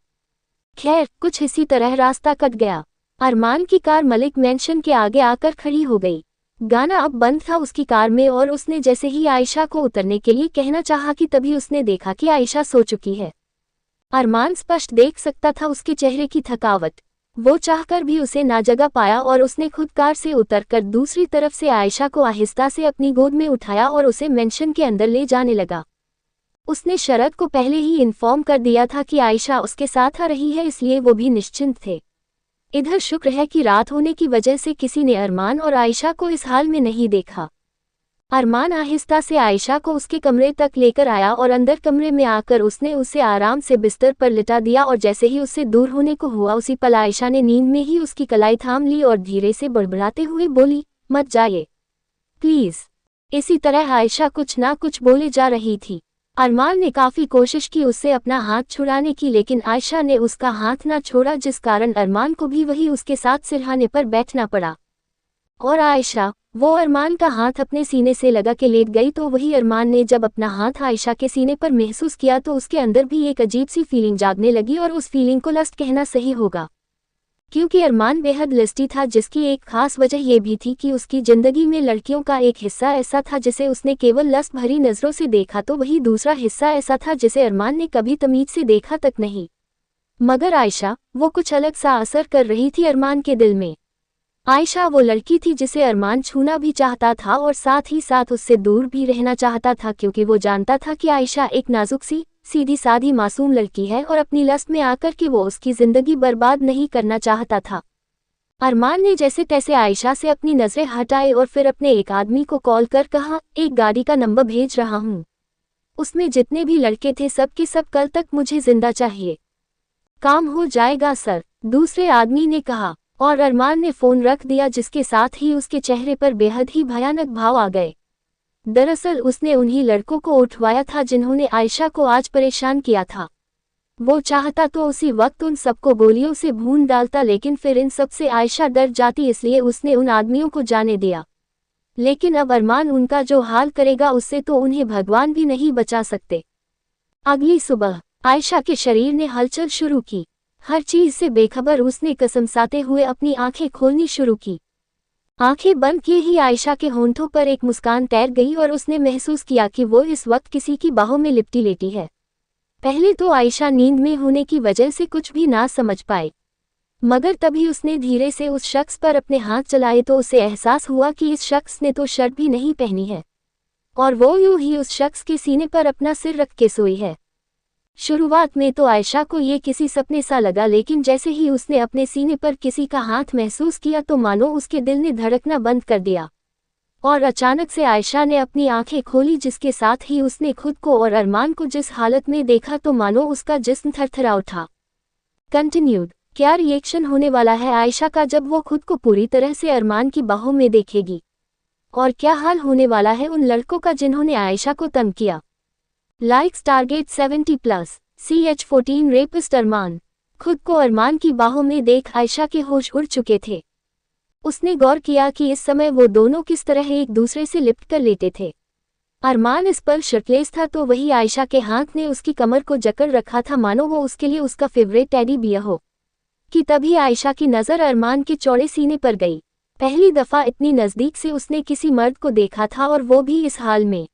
खैर, कुछ इसी तरह रास्ता कट गया। अरमान की कार मलिक मैंशन के आगे आकर खड़ी हो गई। गाना अब बंद था उसकी कार में, और उसने जैसे ही आयशा को उतरने के लिए कहना चाहा कि तभी उसने देखा कि आयशा सो चुकी है। अरमान स्पष्ट देख सकता था उसके चेहरे की थकावट। वो चाहकर भी उसे ना जगा पाया और उसने खुद कार से उतरकर दूसरी तरफ से आयशा को आहिस्ता से अपनी गोद में उठाया और उसे मेंशन के अंदर ले जाने लगा। उसने शरद को पहले ही इन्फॉर्म कर दिया था कि आयशा उसके साथ आ रही है, इसलिए वो भी निश्चिंत थे। इधर शुक्र है कि रात होने की वजह से किसी ने अरमान और आयशा को इस हाल में नहीं देखा। अरमान आहिस्ता से आयशा को उसके कमरे तक लेकर आया और अंदर कमरे में आकर उसने उसे आराम से बिस्तर पर लिटा दिया, और जैसे ही उससे दूर होने को हुआ उसी पल आयशा ने नींद में ही उसकी कलाई थाम ली और धीरे से बड़बड़ाते हुए बोली, मत जाइए प्लीज। इसी तरह आयशा कुछ ना कुछ बोले जा रही थी। अरमान ने काफी कोशिश की उससे अपना हाथ छुड़ाने की, लेकिन आयशा ने उसका हाथ ना छोड़ा, जिस कारण अरमान को भी वही उसके साथ सिरहाने पर बैठना पड़ा। और आयशा, वो अरमान का हाथ अपने सीने से लगा के लेट गई, तो वही अरमान ने जब अपना हाथ आयशा के सीने पर महसूस किया तो उसके अंदर भी एक अजीब सी फीलिंग जागने लगी, और उस फीलिंग को लस्ट कहना सही होगा, क्योंकि अरमान बेहद लिस्टी था, जिसकी एक खास वजह यह भी थी कि उसकी जिंदगी में लड़कियों का एक हिस्सा ऐसा था जिसे उसने केवल लस्ट भरी नजरों से देखा, तो वही दूसरा हिस्सा ऐसा था जिसे अरमान ने कभी तमीज से देखा तक नहीं। मगर आयशा, वो कुछ अलग सा असर कर रही थी अरमान के दिल में। आयशा वो लड़की थी जिसे अरमान छूना भी चाहता था और साथ ही साथ उससे दूर भी रहना चाहता था, क्योंकि वो जानता था कि आयशा एक नाजुक सी सीधी साधी मासूम लड़की है और अपनी लस्ट में आकर के वो उसकी जिंदगी बर्बाद नहीं करना चाहता था। अरमान ने जैसे तैसे आयशा से अपनी नजरें हटाई और फिर अपने एक आदमी को कॉल कर कहा, एक गाड़ी का नंबर भेज रहा हूँ, उसमें जितने भी लड़के थे सब के सब कल तक मुझे जिंदा चाहिए। काम हो जाएगा सर, दूसरे आदमी ने कहा, और अरमान ने फोन रख दिया, जिसके साथ ही उसके चेहरे पर बेहद ही भयानक भाव आ गए। दरअसल उसने उन्हीं लड़कों को उठवाया था जिन्होंने आयशा को आज परेशान किया था। वो चाहता तो उसी वक्त उन सबको गोलियों से भून डालता, लेकिन फिर इन सब से आयशा डर जाती, इसलिए उसने उन आदमियों को जाने दिया। लेकिन अब अरमान उनका जो हाल करेगा उससे तो उन्हें भगवान भी नहीं बचा सकते। अगली सुबह आयशा के शरीर ने हलचल शुरू की। हर चीज से बेखबर उसने कसमसाते हुए अपनी आंखें खोलनी शुरू की। आंखें बंद किए ही आयशा के होंठों पर एक मुस्कान तैर गई और उसने महसूस किया कि वो इस वक्त किसी की बाहों में लिपटी लेटी है। पहले तो आयशा नींद में होने की वजह से कुछ भी ना समझ पाई, मगर तभी उसने धीरे से उस शख्स पर अपने हाथ चलाए तो उसे एहसास हुआ कि इस शख्स ने तो शर्ट भी नहीं पहनी है, और वो यूं ही उस शख्स के सीने पर अपना सिर रख के सोई है। शुरुआत में तो आयशा को ये किसी सपने सा लगा, लेकिन जैसे ही उसने अपने सीने पर किसी का हाथ महसूस किया तो मानो उसके दिल ने धड़कना बंद कर दिया, और अचानक से आयशा ने अपनी आंखें खोली, जिसके साथ ही उसने खुद को और अरमान को जिस हालत में देखा तो मानो उसका जिस्म थरथरा उठा। कंटिन्यूड। क्या रिएक्शन होने वाला है आयशा का जब वो खुद को पूरी तरह से अरमान की बाहों में देखेगी, और क्या हाल होने वाला है उन लड़कों का जिन्होंने आयशा को तंग किया। Likes target 70+। CH14 रेपिस्ट अरमान। खुद को अरमान की बाहों में देख आयशा के होश उड़ चुके थे। उसने गौर किया कि इस समय वो दोनों किस तरह एक दूसरे से लिपट कर लेटे थे। अरमान इस पर शर्टलेस था तो वही आयशा के हाथ ने उसकी कमर को जकड़ रखा था, मानो वो उसके लिए उसका फेवरेट टेडी बियर हो। कि तभी आयशा की नज़र अरमान के चौड़े सीने पर गई। पहली दफा इतनी नज़दीक से उसने किसी मर्द को देखा था, और वो भी इस हाल में।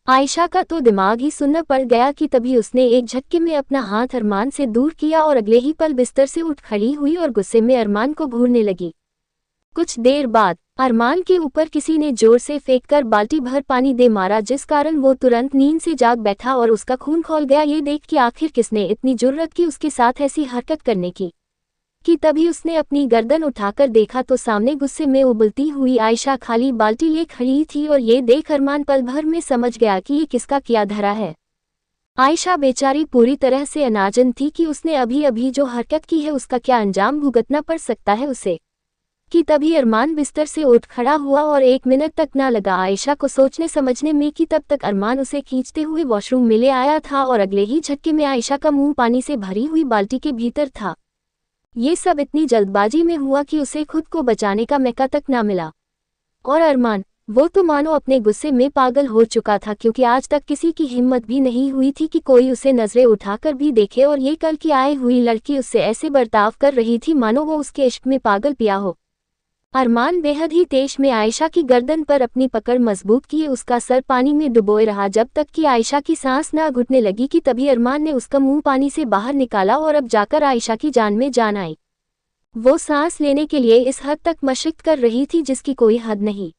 आयशा का तो दिमाग ही सुन्न पड़ गया कि तभी उसने एक झटके में अपना हाथ अरमान से दूर किया और अगले ही पल बिस्तर से उठ खड़ी हुई और गुस्से में अरमान को घूरने लगी। कुछ देर बाद अरमान के ऊपर किसी ने जोर से फेंककर बाल्टी भर पानी दे मारा, जिस कारण वो तुरंत नींद से जाग बैठा और उसका खून खौल गया। ये देख कि आखिर किसने इतनी जुर्रत की उसके साथ ऐसी हरकत करने की कि तभी उसने अपनी गर्दन उठाकर देखा तो सामने गुस्से में उबलती हुई आयशा खाली बाल्टी ले खड़ी थी। और ये देख अरमान पल भर में समझ गया कि ये किसका किया धरा है। आयशा बेचारी पूरी तरह से अनाजन थी कि उसने अभी अभी जो हरकत की है उसका क्या अंजाम भुगतना पड़ सकता है उसे। कि तभी अरमान बिस्तर से उठ खड़ा हुआ और 1 मिनट तक ना लगा आयशा को सोचने समझने में कि तब तक अरमान उसे खींचते हुए वॉशरूम में ले आया था और अगले ही झटके में आयशा का मुंह पानी से भरी हुई बाल्टी के भीतर था। ये सब इतनी जल्दबाजी में हुआ कि उसे खुद को बचाने का मौका तक ना मिला। और अरमान, वो तो मानो अपने गुस्से में पागल हो चुका था, क्योंकि आज तक किसी की हिम्मत भी नहीं हुई थी कि कोई उसे नजरें उठाकर भी देखे। और ये कल की आई हुई लड़की उससे ऐसे बर्ताव कर रही थी मानो वो उसके इश्क में पागल पिया हो। अरमान बेहद ही तेज में आयशा की गर्दन पर अपनी पकड़ मजबूत किए उसका सर पानी में डुबोए रहा जब तक कि आयशा की सांस ना घुटने लगी। कि तभी अरमान ने उसका मुंह पानी से बाहर निकाला और अब जाकर आयशा की जान में जान आई। वो सांस लेने के लिए इस हद तक मशक्कत कर रही थी जिसकी कोई हद नहीं।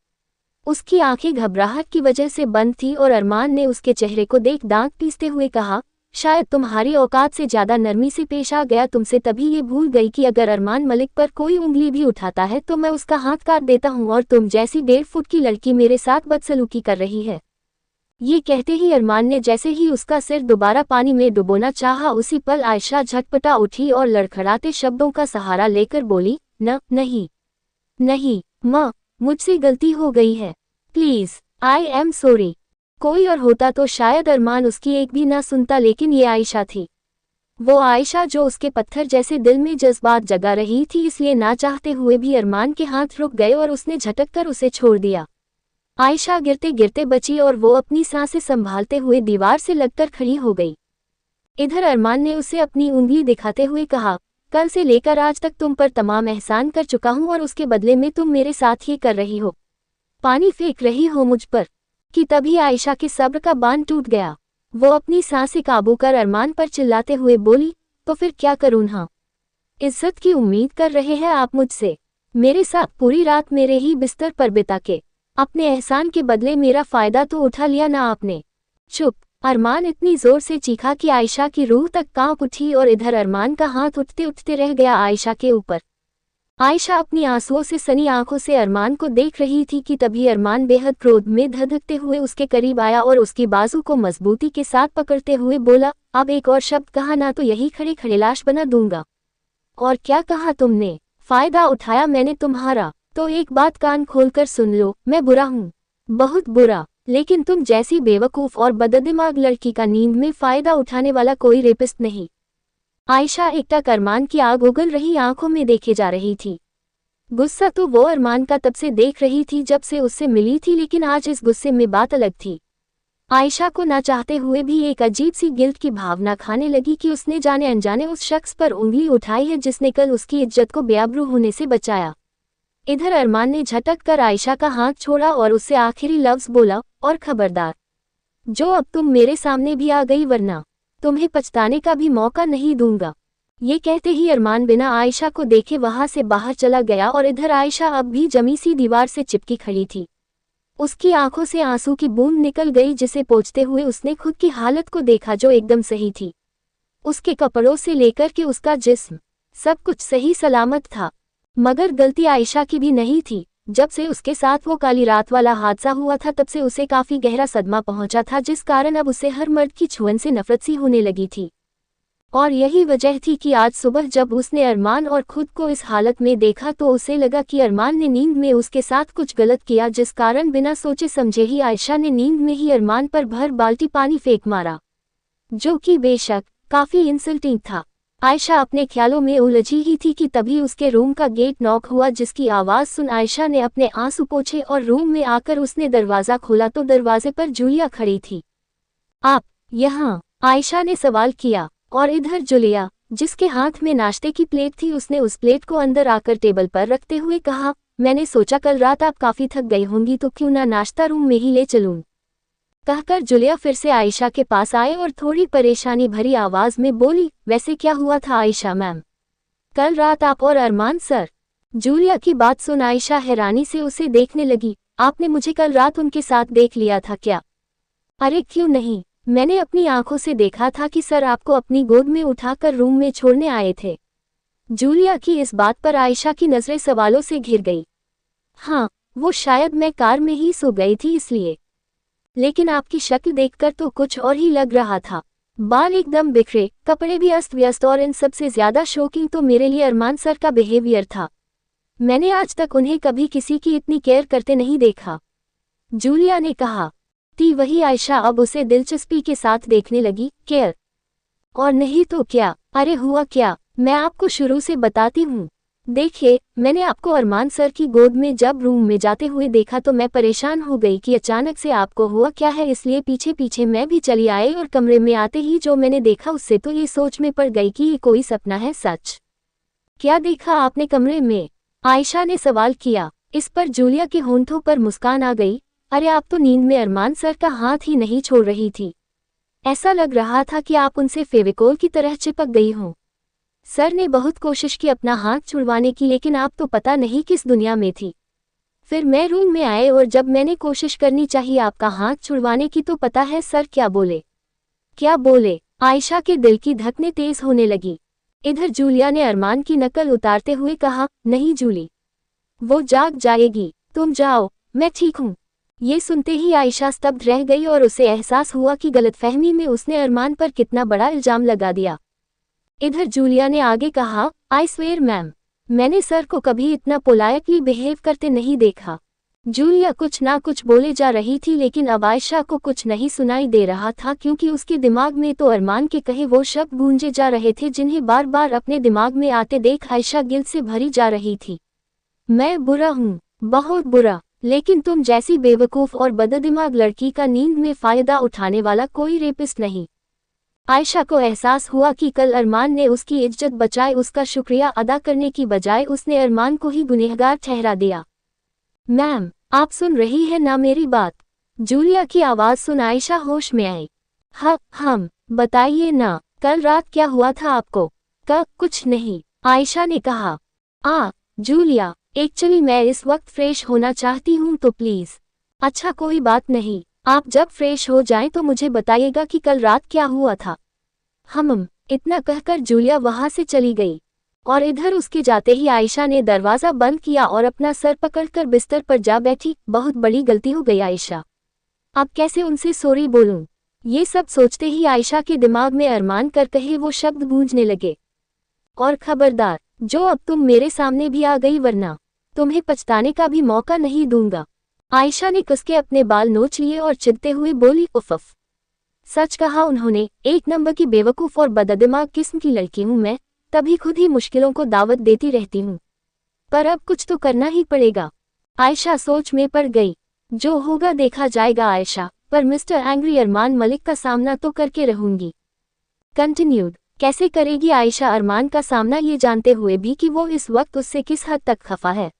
उसकी आंखें घबराहट की वजह से बंद थी और अरमान ने उसके चेहरे को देख दांत पीसते हुए कहा, शायद तुम्हारी औकात से ज्यादा नरमी से पेश आ गया तुमसे। तभी ये भूल गई कि अगर अरमान मलिक पर कोई उंगली भी उठाता है तो मैं उसका हाथ काट देता हूँ, और तुम जैसी 1.5 फुट की लड़की मेरे साथ बदसलूकी कर रही है। ये कहते ही अरमान ने जैसे ही उसका सिर दोबारा पानी में डुबोना चाहा, उसी पल आयशा झटपटा उठी और लड़खड़ाते शब्दों का सहारा लेकर बोली, नहीं नहीं माँ, मुझसे गलती हो गई है, प्लीज आई एम सॉरी। कोई और होता तो शायद अरमान उसकी एक भी ना सुनता, लेकिन ये आयशा थी। वो आयशा जो उसके पत्थर जैसे दिल में जज्बात जगा रही थी, इसलिए ना चाहते हुए भी अरमान के हाथ रुक गए और उसने झटक कर उसे छोड़ दिया। आयशा गिरते गिरते बची और वो अपनी सांसें संभालते हुए दीवार से लगकर खड़ी हो गई। इधर अरमान ने उसे अपनी उंगली दिखाते हुए कहा, कल से लेकर आज तक तुम पर तमाम एहसान कर चुका हूं और उसके बदले में तुम मेरे साथ ये कर रही हो, पानी फेंक रही हो मुझ पर। कि तभी आयशा के सब्र का बांध टूट गया। वो अपनी सांसें काबू कर अरमान पर चिल्लाते हुए बोली, तो फिर क्या करूं? हाँ, इज्जत की उम्मीद कर रहे हैं आप मुझसे? मेरे साथ पूरी रात मेरे ही बिस्तर पर बिता के अपने एहसान के बदले मेरा फायदा तो उठा लिया ना आपने। चुप! अरमान इतनी जोर से चीखा कि आयशा की रूह तक कांप उठी और इधर अरमान का हाथ उठते उठते रह गया आयशा के ऊपर। आयशा अपनी आंसुओं से सनी आंखों से अरमान को देख रही थी कि तभी अरमान बेहद क्रोध में धधकते हुए उसके करीब आया और उसकी बाजू को मजबूती के साथ पकड़ते हुए बोला, अब एक और शब्द कहा ना तो यही खड़े खड़े लाश बना दूंगा। और क्या कहा तुमने? फायदा उठाया मैंने तुम्हारा? तो एक बात कान खोलकर सुन लो, मैं बुरा हूँ, बहुत बुरा। लेकिन तुम जैसी बेवकूफ और बददिमाग लड़की का नींद में फायदा उठाने वाला कोई रेपिस्ट नहीं। आयशा एकटक अरमान की आग उगल रही आंखों में देखे जा रही थी। गुस्सा तो वो अरमान का तब से देख रही थी जब से उससे मिली थी, लेकिन आज इस गुस्से में बात अलग थी। आयशा को ना चाहते हुए भी एक अजीब सी गिल्ट की भावना खाने लगी कि उसने जाने अनजाने उस शख्स पर उंगली उठाई है जिसने कल उसकी इज्जत को बेआबरू होने से बचाया। इधर अरमान ने झटक कर आयशा का हाथ छोड़ा और उससे आखिरी लफ्ज बोला, और खबरदार, जो अब तुम मेरे सामने भी आ गई वरना तुम्हें पछताने का भी मौका नहीं दूंगा। ये कहते ही अरमान बिना आयशा को देखे वहां से बाहर चला गया और इधर आयशा अब भी जमी सी दीवार से चिपकी खड़ी थी। उसकी आंखों से आंसू की बूंद निकल गई, जिसे पोंछते हुए उसने खुद की हालत को देखा जो एकदम सही थी। उसके कपड़ों से लेकर के उसका जिस्म सब कुछ सही सलामत था, मगर गलती आयशा की भी नहीं थी। जब से उसके साथ वो काली रात वाला हादसा हुआ था तब से उसे काफी गहरा सदमा पहुंचा था, जिस कारण अब उसे हर मर्द की छुअन से नफरत सी होने लगी थी। और यही वजह थी कि आज सुबह जब उसने अरमान और खुद को इस हालत में देखा तो उसे लगा कि अरमान ने नींद में उसके साथ कुछ गलत किया, जिस कारण बिना सोचे समझे ही आयशा ने नींद में ही अरमान पर भर बाल्टी पानी फेंक मारा, जो कि बेशक काफी इंसल्टिंग था। आयशा अपने ख्यालों में उलझी ही थी कि तभी उसके रूम का गेट नॉक हुआ, जिसकी आवाज सुन आयशा ने अपने आंसू पोंछे और रूम में आकर उसने दरवाजा खोला तो दरवाजे पर जूलिया खड़ी थी। आप यहाँ? आयशा ने सवाल किया। और इधर जूलिया, जिसके हाथ में नाश्ते की प्लेट थी, उसने उस प्लेट को अंदर आकर टेबल पर रखते हुए कहा, मैंने सोचा कल रात आप काफी थक गई होंगी तो क्यों ना नाश्ता रूम में ही ले चलूं। कहकर जूलिया फिर से आयशा के पास आए और थोड़ी परेशानी भरी आवाज में बोली, वैसे क्या हुआ था आयशा मैम? कल रात आप और अरमान सर जूलिया की बात सुन आयशा हैरानी से उसे देखने लगी। आपने मुझे कल रात उनके साथ देख लिया था क्या? अरे क्यों नहीं, मैंने अपनी आंखों से देखा था कि सर आपको अपनी गोद में उठाकर रूम में छोड़ने आए थे। जूलिया की इस बात पर आयशा की नजरें सवालों से घिर गई। हाँ, वो शायद मैं कार में ही सो गई थी इसलिए। लेकिन आपकी शक्ल देखकर तो कुछ और ही लग रहा था। बाल एकदम बिखरे, कपड़े भी अस्त व्यस्त, और इन सबसे ज्यादा शॉकिंग तो मेरे लिए अरमान सर का बिहेवियर था। मैंने आज तक उन्हें कभी किसी की इतनी केयर करते नहीं देखा, जूलिया ने कहा। थी वही आयशा अब उसे दिलचस्पी के साथ देखने लगी। केयर? और नहीं तो क्या। अरे हुआ क्या, मैं आपको शुरू से बताती हूँ। देखिए, मैंने आपको अरमान सर की गोद में जब रूम में जाते हुए देखा तो मैं परेशान हो गई कि अचानक से आपको हुआ क्या है, इसलिए पीछे पीछे मैं भी चली आई और कमरे में आते ही जो मैंने देखा उससे तो ये सोच में पड़ गई कि ये कोई सपना है। सच? क्या देखा आपने कमरे में? आयशा ने सवाल किया। इस पर जूलिया के होंठों पर मुस्कान आ गई। अरे आप तो नींद में अरमान सर का हाथ ही नहीं छोड़ रही थी। ऐसा लग रहा था कि आप उनसे फेविकोल की तरह चिपक गई हों। सर ने बहुत कोशिश की अपना हाथ छुड़वाने की, लेकिन आप तो पता नहीं किस दुनिया में थी। फिर मैं रूम में आए और जब मैंने कोशिश करनी चाहिए आपका हाथ छुड़वाने की तो पता है सर क्या बोले? क्या बोले? आयशा के दिल की धड़कनें तेज होने लगी। इधर जूलिया ने अरमान की नकल उतारते हुए कहा, नहीं जूली, वो जाग जाएगी, तुम जाओ, मैं ठीक हूँ। ये सुनते ही आयशा स्तब्ध रह गई और उसे एहसास हुआ कि गलतफहमी में उसने अरमान पर कितना बड़ा इल्जाम लगा दिया। इधर जूलिया ने आगे कहा, आई स्वेयर मैम, मैंने सर को कभी इतना पोलाइटली बिहेव करते नहीं देखा। जूलिया कुछ ना कुछ बोले जा रही थी, लेकिन अब आयशा को कुछ नहीं सुनाई दे रहा था, क्योंकि उसके दिमाग में तो अरमान के कहे वो शब्द गूंजे जा रहे थे जिन्हें बार बार अपने दिमाग में आते देख आयशा गिल्ट से भरी जा रही थी। मैं बुरा हूँ, बहुत बुरा, लेकिन तुम जैसी बेवकूफ़ और बददिमाग लड़की का नींद में फ़ायदा उठाने वाला कोई रेपिस्ट नहीं। आयशा को एहसास हुआ कि कल अरमान ने उसकी इज्जत बचाए उसका शुक्रिया अदा करने की बजाय उसने अरमान को ही गुनहगार ठहरा दिया। मैम, आप सुन रही है ना मेरी बात? जूलिया की आवाज़ सुन आयशा होश में आई। हाँ, हम बताइए ना, कल रात क्या हुआ था आपको? कुछ नहीं, आयशा ने कहा। जूलिया, एक्चुअली मैं इस वक्त फ्रेश होना चाहती हूँ तो प्लीज़। अच्छा कोई बात नहीं, आप जब फ्रेश हो जाएं तो मुझे बताइएगा कि कल रात क्या हुआ था। इतना कहकर जूलिया वहाँ से चली गई और इधर उसके जाते ही आयशा ने दरवाज़ा बंद किया और अपना सर पकड़कर बिस्तर पर जा बैठी। बहुत बड़ी गलती हो गई आयशा, अब कैसे उनसे सॉरी बोलूं? ये सब सोचते ही आयशा के दिमाग में अरमान कर कहे वो शब्द गूंजने लगे। और खबरदार, जो अब तुम मेरे सामने भी आ गई वरना तुम्हें पछताने का भी मौका नहीं दूंगा। आयशा ने कसके अपने बाल नोच लिए और चिढ़ते हुए बोली, उफ़। सच कहा उन्होंने, एक नंबर की बेवकूफ़ और बददिमाग किस्म की लड़की हूँ मैं, तभी खुद ही मुश्किलों को दावत देती रहती हूँ। पर अब कुछ तो करना ही पड़ेगा। आयशा सोच में पड़ गई। जो होगा देखा जाएगा आयशा, पर मिस्टर एंग्री अरमान मलिक का सामना तो करके रहूंगी। कंटिन्यूड। कैसे करेगी आयशा अरमान का सामना, ये जानते हुए भी कि वो इस वक्त उससे किस हद तक खफा है?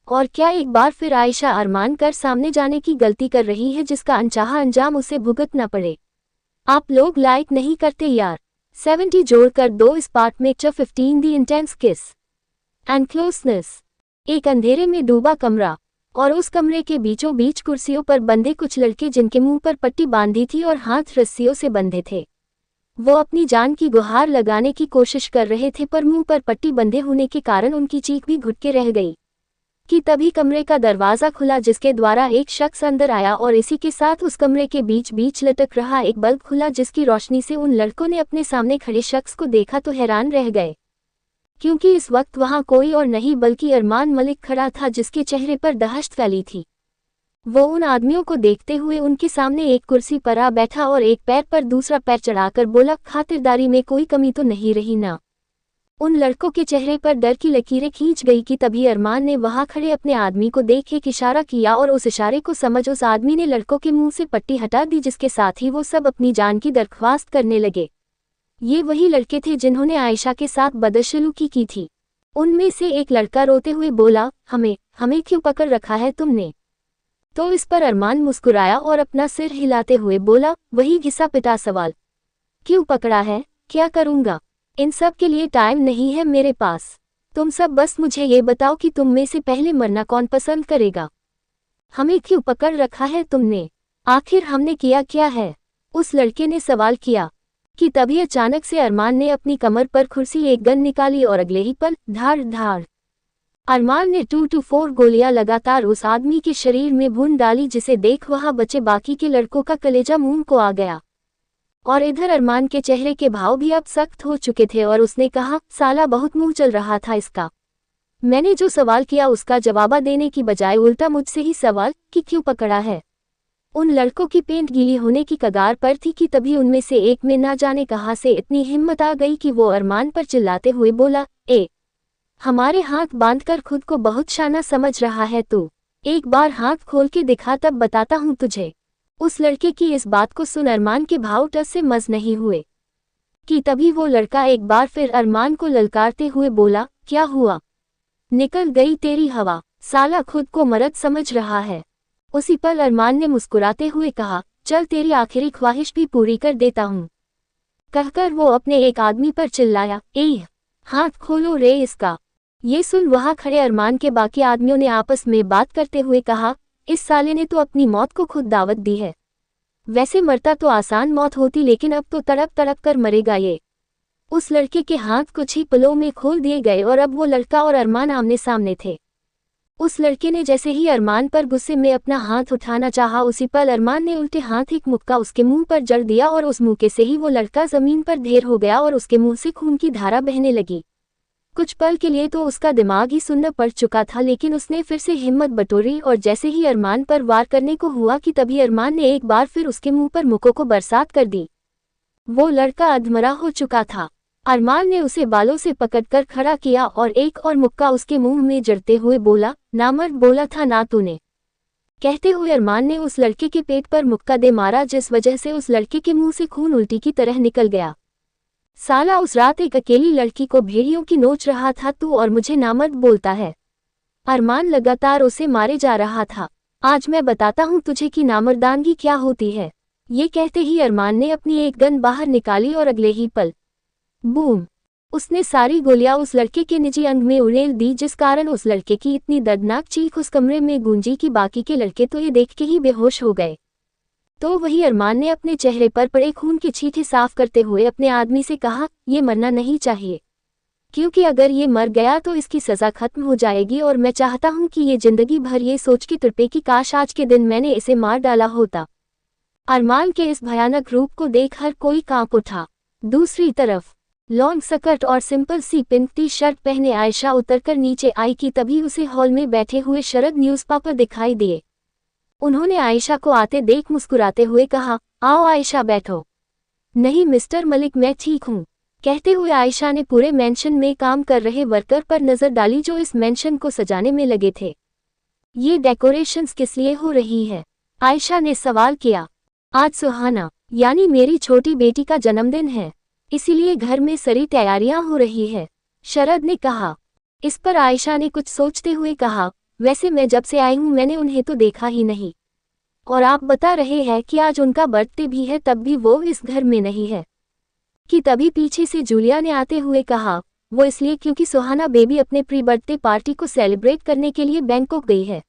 और क्या एक बार फिर आयशा अरमान कर सामने जाने की गलती कर रही है जिसका अनचाहा अंजाम उसे भुगतना पड़े? आप लोग लाइक नहीं करते यार। 70 जोड़कर दो इस पार्ट में। 15 दी इंटेंस किस एंड क्लोजनेस। एक अंधेरे में डूबा कमरा और उस कमरे के बीचों बीच कुर्सियों पर बंधे कुछ लड़के जिनके मुंह पर पट्टी बांधी थी और हाथ रस्सियों से बंधे थे। वो अपनी जान की गुहार लगाने की कोशिश कर रहे थे, पर मुंह पर पट्टी बंधे होने के कारण उनकी चीख भी घुट के रह गई कि तभी कमरे का दरवाज़ा खुला जिसके द्वारा एक शख्स अंदर आया और इसी के साथ उस कमरे के बीच बीच लटक रहा एक बल्ब खुला जिसकी रोशनी से उन लड़कों ने अपने सामने खड़े शख्स को देखा तो हैरान रह गए, क्योंकि इस वक्त वहां कोई और नहीं बल्कि अरमान मलिक खड़ा था जिसके चेहरे पर दहशत फैली थी। वो उन आदमियों को देखते हुए उनके सामने एक कुर्सी पर आ बैठा और एक पैर पर दूसरा पैर चढ़ाकर बोला, खातिरदारी में कोई कमी तो नहीं रही ना? उन लड़कों के चेहरे पर डर की लकीरें खींच गई कि तभी अरमान ने वहां खड़े अपने आदमी को देख एक इशारा किया और उस इशारे को समझ उस आदमी ने लड़कों के मुंह से पट्टी हटा दी, जिसके साथ ही वो सब अपनी जान की दरख्वास्त करने लगे। ये वही लड़के थे जिन्होंने आयशा के साथ बदसलूकी की थी। उनमें से एक लड़का रोते हुए बोला, हमें क्यों पकड़ रखा है तुमने? तो इस पर अरमान मुस्कुराया और अपना सिर हिलाते हुए बोला, वही घिसा पिटा सवाल, क्यों पकड़ा है, क्या करूंगा? इन सब के लिए टाइम नहीं है मेरे पास। तुम सब बस मुझे ये बताओ कि तुम में से पहले मरना कौन पसंद करेगा? हमें क्यों पकड़ रखा है तुमने? आखिर हमने किया क्या है? उस लड़के ने सवाल किया। कि तभी अचानक से अरमान ने अपनी कमर पर खुरसी एक गन निकाली और अगले ही पल धाड़ धाड़ अरमान ने 2-4 गोलियां लगातार उस आदमी के शरीर में भून डाली, जिसे देख वहां बचे बाकी के लड़कों का कलेजा मुंह को आ गया। और इधर अरमान के चेहरे के भाव भी अब सख्त हो चुके थे और उसने कहा, साला बहुत मुंह चल रहा था इसका। मैंने जो सवाल किया उसका जवाब देने की बजाय उल्टा मुझसे ही सवाल कि क्यों पकड़ा है। उन लड़कों की पेंट गीली होने की कगार पर थी कि तभी उनमें से एक में ना जाने कहां से इतनी हिम्मत आ गई कि वो अरमान पर चिल्लाते हुए बोला, हमारे हाथ बांधकर खुद को बहुत शाना समझ रहा है तू? एक बार हाथ खोल के दिखा, तब बताता हूं तुझे। उस लड़के की इस बात को सुन अरमान के भाव टस से मस नहीं हुए। कि तभी वो लड़का एक बार फिर अरमान को ललकारते हुए बोला, क्या हुआ? निकल गई तेरी हवा, साला खुद को मर्द समझ रहा है। उसी पल अरमान ने मुस्कुराते हुए कहा, चल तेरी आखिरी ख्वाहिश भी पूरी कर देता हूं। कहकर वो अपने एक आदमी पर चिल्लाया, हाथ खोलो रे इसका। ये सुन वहां खड़े अरमान के बाकी आदमियों ने आपस में बात करते हुए कहा, इस साले ने तो अपनी मौत को खुद दावत दी है। वैसे मरता तो आसान मौत होती, लेकिन अब तो तड़प तड़प कर मरेगा ये। उस लड़के के हाथ कुछ ही पलों में खोल दिए गए और अब वो लड़का और अरमान आमने सामने थे। उस लड़के ने जैसे ही अरमान पर गुस्से में अपना हाथ उठाना चाहा, उसी पल अरमान ने उल्टे हाथ एक मुक्का उसके मुंह पर जड़ दिया और उस मुक्के से ही वो लड़का जमीन पर ढेर हो गया और उसके मुंह से खून की धारा बहने लगी। कुछ पल के लिए तो उसका दिमाग ही सुन्न पड़ चुका था, लेकिन उसने फिर से हिम्मत बटोरी और जैसे ही अरमान पर वार करने को हुआ कि तभी अरमान ने एक बार फिर उसके मुंह पर मुक्कों को बरसात कर दी। वो लड़का अधमरा हो चुका था। अरमान ने उसे बालों से पकड़कर खड़ा किया और एक और मुक्का उसके मुंह में जड़ते हुए बोला, नामर्द बोला था ना तूने। कहते हुए अरमान ने उस लड़के के पेट पर मुक्का दे मारा, जिस वजह से उस लड़के के मुंह से खून उल्टी की तरह निकल गया। साला उस रात एक अकेली लड़की को भेड़ियों की नोच रहा था तू, और मुझे नामर्द बोलता है। अरमान लगातार उसे मारे जा रहा था। आज मैं बताता हूँ तुझे कि नामर्दानगी क्या होती है। ये कहते ही अरमान ने अपनी एक गन बाहर निकाली और अगले ही पल बूम, उसने सारी गोलियां उस लड़के के निजी अंग में उड़ेल दी, जिस कारण उस लड़के की इतनी दर्दनाक चीख उस कमरे में गूंजी कि बाकी के लड़के तो ये देख के ही बेहोश हो गए। तो वही अरमान ने अपने चेहरे पर पड़े खून की छींटे साफ करते हुए अपने आदमी से कहा, ये मरना नहीं चाहिए, क्योंकि अगर ये मर गया तो इसकी सज़ा खत्म हो जाएगी और मैं चाहता हूँ कि ये जिंदगी भर ये सोच के तड़पे कि काश आज के दिन मैंने इसे मार डाला होता। अरमान के इस भयानक रूप को देख हर कोई कांप उठा। दूसरी तरफ लॉन्ग स्कर्ट और सिंपल सी पिंक टी शर्ट पहने आयशा उतरकर नीचे आई कि तभी उसे हॉल में बैठे हुए शरद न्यूज़पेपर दिखाई दिए। उन्होंने आयशा को आते देख मुस्कुराते हुए कहा, आओ आयशा बैठो। नहीं मिस्टर मलिक, मैं ठीक हूँ। कहते हुए आयशा ने पूरे मेंशन में काम कर रहे वर्कर पर नजर डाली जो इस मेंशन को सजाने में लगे थे। ये डेकोरेशंस किस लिए हो रही है? आयशा ने सवाल किया। आज सुहाना यानी मेरी छोटी बेटी का जन्मदिन है, इसीलिए घर में सारी तैयारियां हो रही है, शरद ने कहा। इस पर आयशा ने कुछ सोचते हुए कहा, वैसे मैं जब से आई हूं मैंने उन्हें तो देखा ही नहीं, और आप बता रहे हैं कि आज उनका बर्थडे भी है, तब भी वो इस घर में नहीं है। कि तभी पीछे से जूलिया ने आते हुए कहा, वो इसलिए क्योंकि सुहाना बेबी अपने प्री बर्थडे पार्टी को सेलिब्रेट करने के लिए बैंकॉक गई है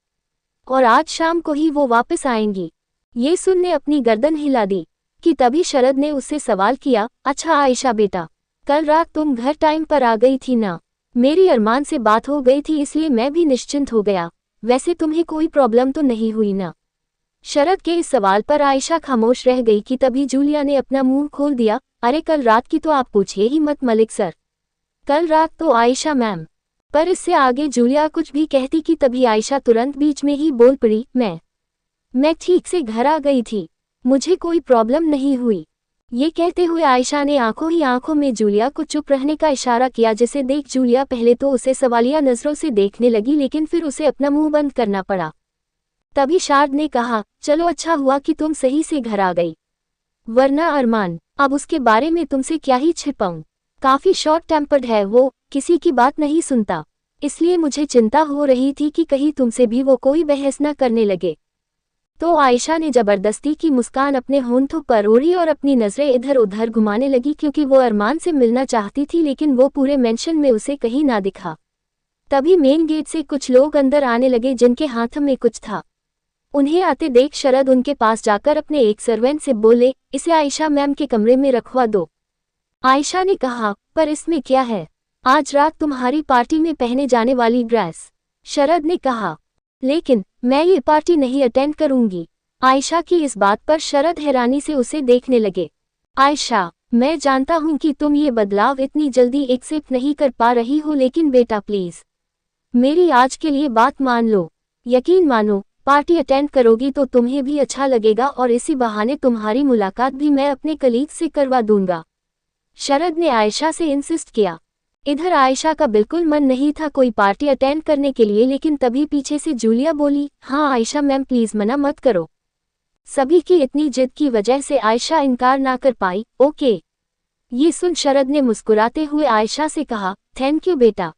और आज शाम को ही वो वापस आएंगी। ये सुनने अपनी गर्दन हिला दी। कि तभी शरद ने उससे सवाल किया, अच्छा आयशा बेटा, कल रात तुम घर टाइम पर आ गई थी ना? मेरी अरमान से बात हो गई थी इसलिए मैं भी निश्चिंत हो गया। वैसे तुम्हें कोई प्रॉब्लम तो नहीं हुई ना? शरद के इस सवाल पर आयशा खामोश रह गई। कि तभी जूलिया ने अपना मुंह खोल दिया, अरे कल रात की तो आप पूछिए ही मत मलिक सर, कल रात तो आयशा मैम। पर इससे आगे जूलिया कुछ भी कहती कि तभी आयशा तुरंत बीच में ही बोल पड़ी, मैं ठीक से घर आ गई थी, मुझे कोई प्रॉब्लम नहीं हुई। ये कहते हुए आयशा ने आंखों ही आंखों में जूलिया को चुप रहने का इशारा किया, जिसे देख जूलिया पहले तो उसे सवालिया नजरों से देखने लगी, लेकिन फिर उसे अपना मुंह बंद करना पड़ा। तभी शारद ने कहा, चलो अच्छा हुआ कि तुम सही से घर आ गई, वरना अरमान अब उसके बारे में तुमसे क्या ही छिपाऊं। काफी शॉर्ट टेम्पर्ड है वो, किसी की बात नहीं सुनता, इसलिए मुझे चिंता हो रही थी कि कहीं तुमसे भी वो कोई बहस न करने लगे। तो आयशा ने जबरदस्ती की मुस्कान अपने होंठों पर ओढ़ी और अपनी नजरें इधर उधर घुमाने लगी, क्योंकि वो अरमान से मिलना चाहती थी लेकिन वो पूरे मेंशन में उसे कहीं ना दिखा। तभी मेन गेट से कुछ लोग अंदर आने लगे जिनके हाथ में कुछ था। उन्हें आते देख शरद उनके पास जाकर अपने एक सर्वेंट से बोले, इसे आयशा मैम के कमरे में रखवा दो। आयशा ने कहा, पर इसमें क्या है? आज रात तुम्हारी पार्टी में पहने जाने वाली ड्रेस। शरद ने कहा, लेकिन मैं ये पार्टी नहीं अटेंड करूंगी। आयशा की इस बात पर शरद हैरानी से उसे देखने लगे। आयशा, मैं जानता हूं कि तुम ये बदलाव इतनी जल्दी एक्सेप्ट नहीं कर पा रही हो, लेकिन बेटा प्लीज मेरी आज के लिए बात मान लो। यकीन मानो, पार्टी अटेंड करोगी तो तुम्हें भी अच्छा लगेगा और इसी बहाने तुम्हारी मुलाकात भी मैं अपने कलीग से करवा दूंगा। शरद ने आयशा से इंसिस्ट किया। इधर आयशा का बिल्कुल मन नहीं था कोई पार्टी अटेंड करने के लिए, लेकिन तभी पीछे से जूलिया बोली, हाँ आयशा मैम प्लीज मना मत करो। सभी की इतनी जिद की वजह से आयशा इनकार ना कर पाई। ओके। ये सुन शरद ने मुस्कुराते हुए आयशा से कहा, थैंक यू बेटा।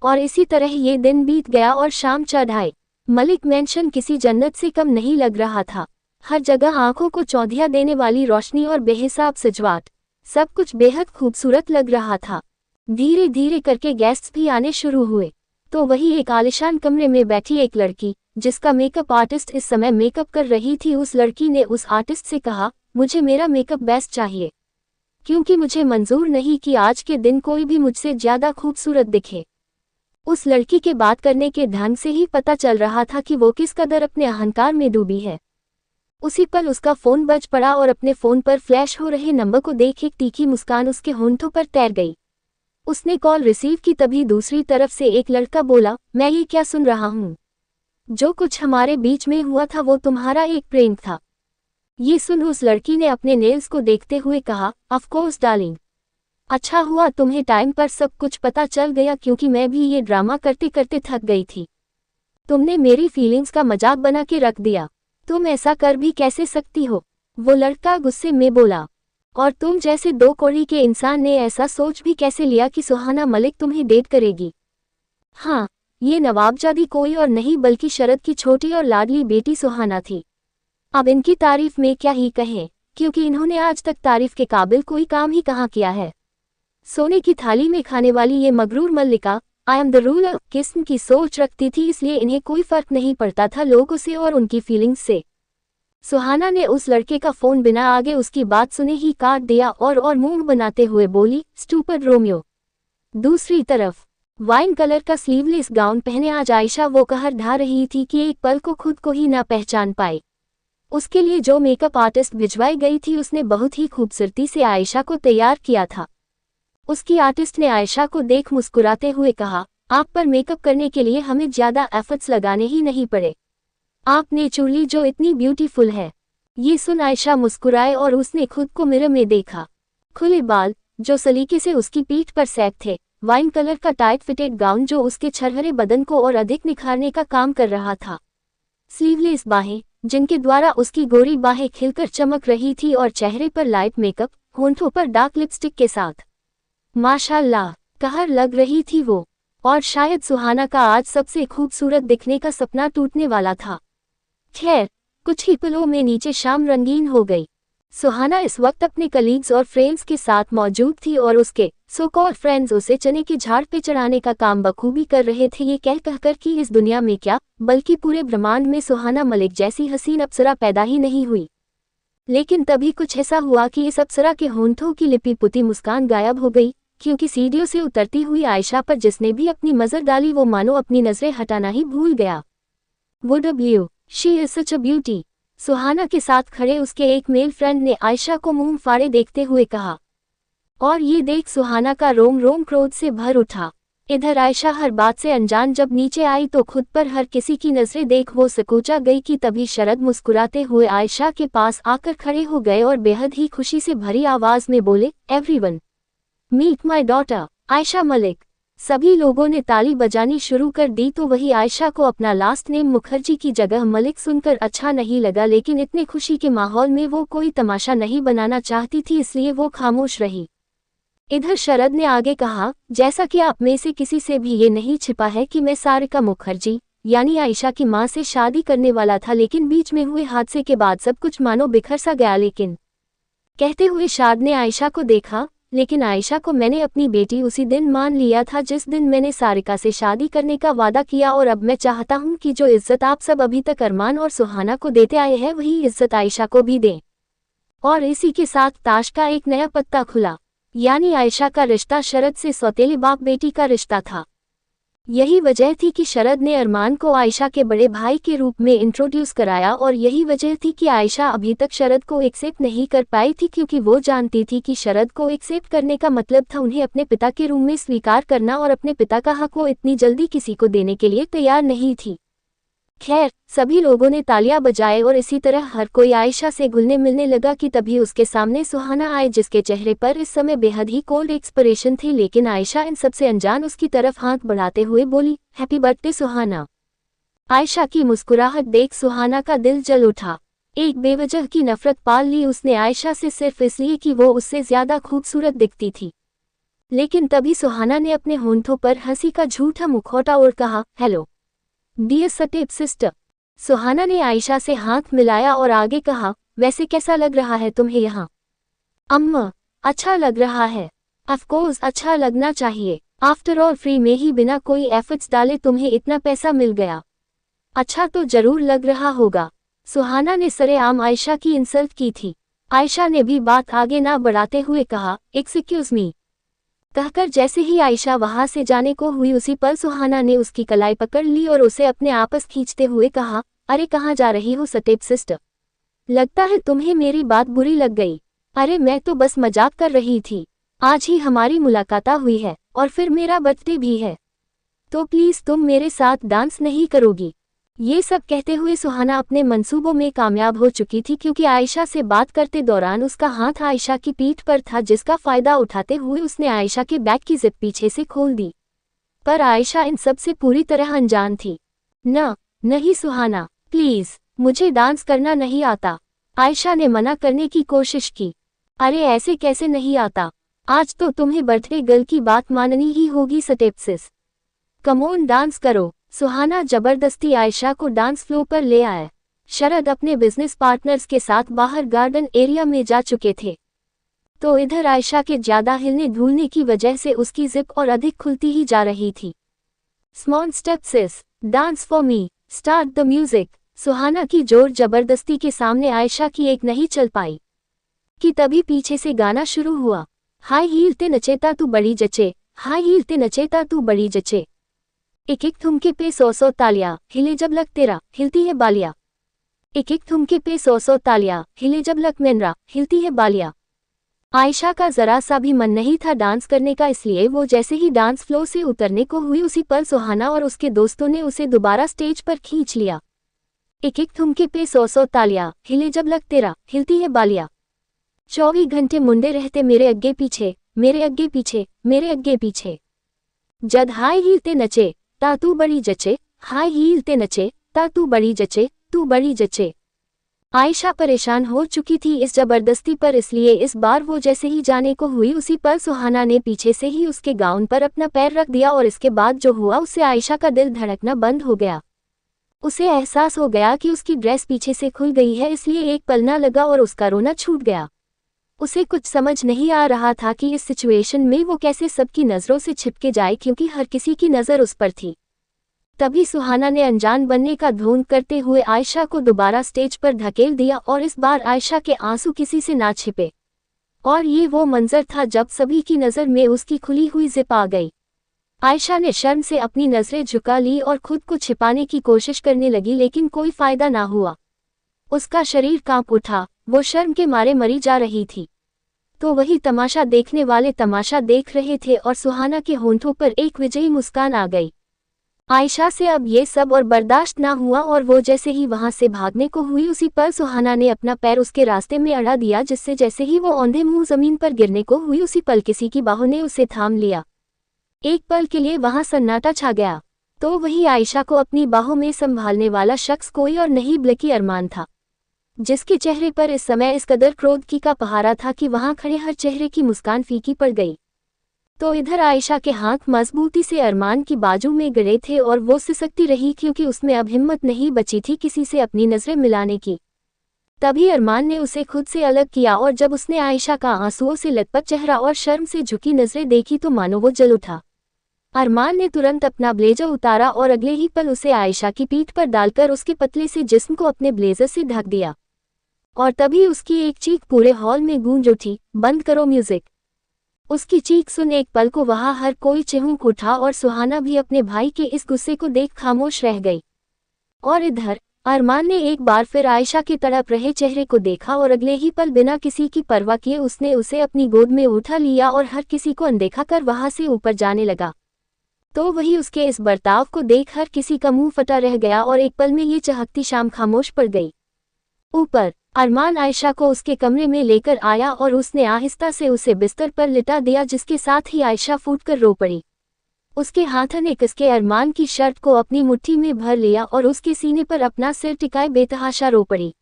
और इसी तरह ये दिन बीत गया और शाम चढ़ाई। मलिक मैंशन किसी जन्नत से कम नहीं लग रहा था। हर जगह आंखों को चौंधिया देने वाली रोशनी और बेहिसाब सजावट, सब कुछ बेहद खूबसूरत लग रहा था। धीरे धीरे करके गेस्ट्स भी आने शुरू हुए। तो वही एक आलिशान कमरे में बैठी एक लड़की, जिसका मेकअप आर्टिस्ट इस समय मेकअप कर रही थी, उस लड़की ने उस आर्टिस्ट से कहा, मुझे मेरा मेकअप बेस्ट चाहिए, क्योंकि मुझे मंजूर नहीं कि आज के दिन कोई भी मुझसे ज्यादा खूबसूरत दिखे। उस लड़की के बात करने के ढंग से ही पता चल रहा था कि वो किस कदर अपने अहंकार में डूबी है। उसी पल उसका फोन बज पड़ा और अपने फोन पर फ्लैश हो रहे नंबर को देख एक तीखी मुस्कान उसके होंठों पर तैर गई। उसने कॉल रिसीव की, तभी दूसरी तरफ से एक लड़का बोला, मैं ये क्या सुन रहा हूँ? जो कुछ हमारे बीच में हुआ था वो तुम्हारा एक प्रैंक था। ये सुन उस लड़की ने अपने नेल्स को देखते हुए कहा, ऑफ कोर्स डार्लिंग। अच्छा हुआ तुम्हें टाइम पर सब कुछ पता चल गया, क्योंकि मैं भी ये ड्रामा करते करते थक गई थी। तुमने मेरी फीलिंग्स का मजाक बना के रख दिया। तुम ऐसा कर भी कैसे सकती हो? वो लड़का गुस्से में बोला। और तुम जैसे दो कौड़ी के इंसान ने ऐसा सोच भी कैसे लिया कि सुहाना मलिक तुम्हें डेट करेगी? हाँ, ये नवाबजादी कोई और नहीं बल्कि शरद की छोटी और लाडली बेटी सुहाना थी। अब इनकी तारीफ में क्या ही कहें, क्योंकि इन्होंने आज तक तारीफ के काबिल कोई काम ही कहाँ किया है। सोने की थाली में खाने वाली ये मगरूर मल्लिका आई एम द रूलर किस्म की सोच रखती थी, इसलिए इन्हें कोई फर्क नहीं पड़ता था लोगों से और उनकी फीलिंग्स से। सुहाना ने उस लड़के का फोन बिना आगे उसकी बात सुने ही काट दिया और मुंह बनाते हुए बोली, स्टूपिड रोमियो। दूसरी तरफ वाइन कलर का स्लीवलेस गाउन पहने आज आयशा वो कहर ढा रही थी कि एक पल को खुद को ही ना पहचान पाई। उसके लिए जो मेकअप आर्टिस्ट भिजवाई गई थी उसने बहुत ही खूबसूरती से आयशा को तैयार किया था। उसकी आर्टिस्ट ने आयशा को देख मुस्कुराते हुए कहा, आप पर मेकअप करने के लिए हमें ज्यादा एफर्ट्स लगाने ही नहीं पड़े। आप नेचुरली जो इतनी ब्यूटीफुल है। ये सुन आयशा मुस्कुराए और उसने खुद को मिरर में देखा। खुले बाल जो सलीके से उसकी पीठ पर सेट थे, वाइन कलर का टाइट फिटेड गाउन जो उसके छरहरे बदन को और अधिक निखारने का काम कर रहा था, स्लीवलेस बाहें जिनके द्वारा उसकी गोरी बाहें खिलकर चमक रही थी और चेहरे पर लाइट मेकअप, होंठों पर डार्क लिपस्टिक के साथ माशाल्लाह कहर लग रही थी वो। और शायद सुहाना का आज सबसे खूबसूरत दिखने का सपना टूटने वाला था। खैर, कुछ ही पलों में नीचे शाम रंगीन हो गई। सुहाना इस वक्त अपने कलीग्स और फ्रेंड्स के साथ मौजूद थी और उसके सो कॉल्ड फ्रेंड्स उसे चने के झाड़ पे चढ़ाने का काम बखूबी कर रहे थे, ये कह कहकर कि इस दुनिया में क्या बल्कि पूरे ब्रह्मांड में सुहाना मलिक जैसी हसीन अप्सरा पैदा ही नहीं हुई। लेकिन तभी कुछ ऐसा हुआ कि इस अप्सरा के होंठों की लिपी पुती मुस्कान गायब हो गई, क्योंकि सीढ़ियों से उतरती हुई आयशा पर जिसने भी अपनी नजर डाली वो मानो अपनी नजरें हटाना ही भूल गया। वो डब्ल्यू she is such a beauty. Suhana के साथ खड़े उसके एक मेल फ्रेंड ने आयशा को मुंह फाड़े देखते हुए कहा। और ये देख सुहाना का रोम रोम क्रोध से भर उठा। इधर आयशा हर बात से अनजान जब नीचे आई तो खुद पर हर किसी की नजरें देख वो सकोचा गई कि तभी शरद मुस्कुराते हुए आयशा के पास आकर खड़े हो गए और बेहद ही खुशी से भरी आवाज में बोले, everyone meet my daughter Ayesha Malik. सभी लोगों ने ताली बजानी शुरू कर दी। तो वही आयशा को अपना लास्ट नेम मुखर्जी की जगह मलिक सुनकर अच्छा नहीं लगा, लेकिन इतने खुशी के माहौल में वो कोई तमाशा नहीं बनाना चाहती थी, इसलिए वो खामोश रही। इधर शरद ने आगे कहा, जैसा कि आप में से किसी से भी ये नहीं छिपा है कि मैं सारिका मुखर्जी यानी आयशा की मां से शादी करने वाला था, लेकिन बीच में हुए हादसे के बाद सब कुछ मानो बिखर सा गया। लेकिन कहते हुए शाद ने आयशा को देखा लेकिन आयशा को मैंने अपनी बेटी उसी दिन मान लिया था जिस दिन मैंने सारिका से शादी करने का वादा किया, और अब मैं चाहता हूँ कि जो इज्जत आप सब अभी तक अरमान और सुहाना को देते आए हैं वही इज्जत आयशा को भी दें। और इसी के साथ ताश का एक नया पत्ता खुला, यानी आयशा का रिश्ता शरद से सौतेले बाप बेटी का रिश्ता था। यही वजह थी कि शरद ने अरमान को आयशा के बड़े भाई के रूप में इंट्रोड्यूस कराया, और यही वजह थी कि आयशा अभी तक शरद को एक्सेप्ट नहीं कर पाई थी, क्योंकि वो जानती थी कि शरद को एक्सेप्ट करने का मतलब था उन्हें अपने पिता के रूम में स्वीकार करना, और अपने पिता का हक वो इतनी जल्दी किसी को देने के लिए तैयार नहीं थी। खैर, सभी लोगों ने तालियां बजाए और इसी तरह हर कोई आयशा से घुलने मिलने लगा कि तभी उसके सामने सुहाना आए, जिसके चेहरे पर इस समय बेहद ही कोल्ड एक्सप्रेशन थी। लेकिन आयशा इन सबसे अनजान उसकी तरफ हाथ बढ़ाते हुए बोली, हैप्पी बर्थडे सुहाना। आयशा की मुस्कुराहट देख सुहाना का दिल जल उठा। एक बेवजह की नफरत पाल ली उसने आयशा से, सिर्फ इसलिए कि वो उससे ज्यादा खूबसूरत दिखती थी। लेकिन तभी सुहाना ने अपने होंठों पर हंसी का झूठा मुखौटा और कहा, हेलो डियर स्टेप सिस्टर। सुहाना ने आयशा से हाथ मिलाया और आगे कहा, वैसे कैसा लग रहा है तुम्हें यहाँ? अम्मा, अच्छा लग रहा है। ऑफ कोर्स अच्छा लगना चाहिए, आफ्टर ऑल फ्री में ही बिना कोई एफर्ट्स डाले तुम्हें इतना पैसा मिल गया। अच्छा तो जरूर लग रहा होगा। सुहाना ने सरेआम आयशा की इंसल्ट की थी। आयशा ने भी बात आगे ना बढ़ाते हुए कहा, एक्सक्यूज मी। कहकर जैसे ही आयशा वहां से जाने को हुई उसी पल सुहाना ने उसकी कलाई पकड़ ली और उसे अपने आपस खींचते हुए कहा, अरे कहाँ जा रही हो स्टेप सिस्टर? लगता है तुम्हें मेरी बात बुरी लग गई। अरे मैं तो बस मजाक कर रही थी, आज ही हमारी मुलाकात हुई है और फिर मेरा बर्थडे भी है, तो प्लीज तुम मेरे साथ डांस नहीं करोगी? ये सब कहते हुए सुहाना अपने मंसूबों में कामयाब हो चुकी थी, क्योंकि आयशा से बात करते दौरान उसका हाथ आयशा की पीठ पर था, जिसका फायदा उठाते हुए उसने आयशा के बैग की जिप पीछे से खोल दी। पर आयशा इन सब से पूरी तरह अनजान थी। नहीं सुहाना, प्लीज मुझे डांस करना नहीं आता। आयशा ने मना करने की कोशिश की। अरे ऐसे कैसे नहीं आता, आज तो तुम्हें बर्थडे गर्ल की बात माननी ही होगी स्टेप्सिस। कम ऑन डांस करो। सुहाना जबरदस्ती आयशा को डांस फ्लोर पर ले आए। शरद अपने बिजनेस पार्टनर्स के साथ बाहर गार्डन एरिया में जा चुके थे, तो इधर आयशा के ज्यादा हिलने ढूलने की वजह से उसकी जिप और अधिक खुलती ही जा रही थी। Small steps is dance for me, start the music. Suhana की जोर जबरदस्ती के सामने आयशा की एक नहीं चल पाई कि तभी पीछे से गाना शुरू हुआ। हाई हील ते नचेता तू बड़ी जचे, हाई हील ते नचेता तू बड़ी जचे। एक एक थुमके पे 100 तालियां, हिले जब लग तेरा, हिलती है बालिया। एक एक थुमके पे 100 तालियां, हिले जब लग मेनरा, हिलती है बालिया। आयशा का जरा सा भी मन नहीं था डांस करने का, इसलिए वो जैसे ही डांस फ्लोर से उतरने को हुई उसी पल सुहाना और उसके दोस्तों ने उसे दोबारा स्टेज पर खींच लिया। एक एक थुमके पे 100 तालियां, हिले जब लग तेरा, हिलती है बालिया। 24 घंटे मुंडे रहते मेरे अग्गे पीछे, मेरे अग्गे पीछे, मेरे अग्गे पीछे। जद हाई हील ते नचे ता तू बड़ी जचे, हाई हील ते नचे ता तू बड़ी जचे, तू बड़ी जचे। आयशा परेशान हो चुकी थी इस जबरदस्ती पर, इसलिए इस बार वो जैसे ही जाने को हुई उसी पल सुहाना ने पीछे से ही उसके गाउन पर अपना पैर रख दिया, और इसके बाद जो हुआ उससे आयशा का दिल धड़कना बंद हो गया। उसे एहसास हो गया कि उसकी ड्रेस पीछे से खुल गई है, इसलिए एक पल न लगा और उसका रोना छूट गया। उसे कुछ समझ नहीं आ रहा था कि इस सिचुएशन में वो कैसे सबकी नज़रों से छिपके जाए, क्योंकि हर किसी की नज़र उस पर थी। तभी सुहाना ने अनजान बनने का ढोंग करते हुए आयशा को दोबारा स्टेज पर धकेल दिया, और इस बार आयशा के आंसू किसी से ना छिपे। और ये वो मंजर था जब सभी की नज़र में उसकी खुली हुई जिप आ गई। आयशा ने शर्म से अपनी नज़रें झुका ली और खुद को छिपाने की कोशिश करने लगी, लेकिन कोई फायदा ना हुआ। उसका शरीर कांप उठा, वो शर्म के मारे मरी जा रही थी। तो वही तमाशा देखने वाले तमाशा देख रहे थे, और सुहाना के होंठों पर एक विजयी मुस्कान आ गई। आयशा से अब ये सब और बर्दाश्त ना हुआ, और वो जैसे ही वहां से भागने को हुई उसी पल सुहाना ने अपना पैर उसके रास्ते में अड़ा दिया, जिससे जैसे ही वो औंधे मुंह जमीन पर गिरने को हुई उसी पल किसी की बाहों ने उसे थाम लिया। एक पल के लिए वहां सन्नाटा छा गया, तो वही आयशा को अपनी बाहों में संभालने वाला शख्स कोई और नहीं बल्कि अरमान था, जिसके चेहरे पर इस समय इस कदर क्रोध की का पहारा था कि वहां खड़े हर चेहरे की मुस्कान फीकी पड़ गई। तो इधर आयशा के हाथ मजबूती से अरमान की बाजू में गड़े थे, और वो सिसकती रही, क्योंकि उसमें अब हिम्मत नहीं बची थी किसी से अपनी नजरें मिलाने की। तभी अरमान ने उसे खुद से अलग किया और जब उसने आयशा का आंसुओं से लथपथ चेहरा और शर्म से झुकी नजरें देखी तो मानो वो जल उठा। अरमान ने तुरंत अपना ब्लेजर उतारा और अगले ही पल उसे आयशा की पीठ पर डालकर उसके पतले से जिस्म को अपने ब्लेजर से ढक दिया। और तभी उसकी एक चीख पूरे हॉल में गूंज उठी, बंद करो म्यूजिक। उसकी चीख सुन एक पल को वहां हर कोई चिहुक उठा और सुहाना भी अपने भाई के इस गुस्से को देख खामोश रह गई। और इधर अरमान ने एक बार फिर आयशा के तड़प रहे चेहरे को देखा और अगले ही पल बिना किसी की परवाह किए उसने उसे अपनी गोद में उठा लिया और हर किसी को अनदेखा कर वहां से ऊपर जाने लगा। तो वही उसके इस बर्ताव को देख हर किसी का मुंह फटा रह गया और एक पल में ये चहकती शाम खामोश पड़ गई। ऊपर अरमान आयशा को उसके कमरे में लेकर आया और उसने आहिस्ता से उसे बिस्तर पर लिटा दिया, जिसके साथ ही आयशा फूटकर रो पड़ी। उसके हाथों ने कसके अरमान की शर्ट को अपनी मुट्ठी में भर लिया और उसके सीने पर अपना सिर टिकाए बेतहाशा रो पड़ी।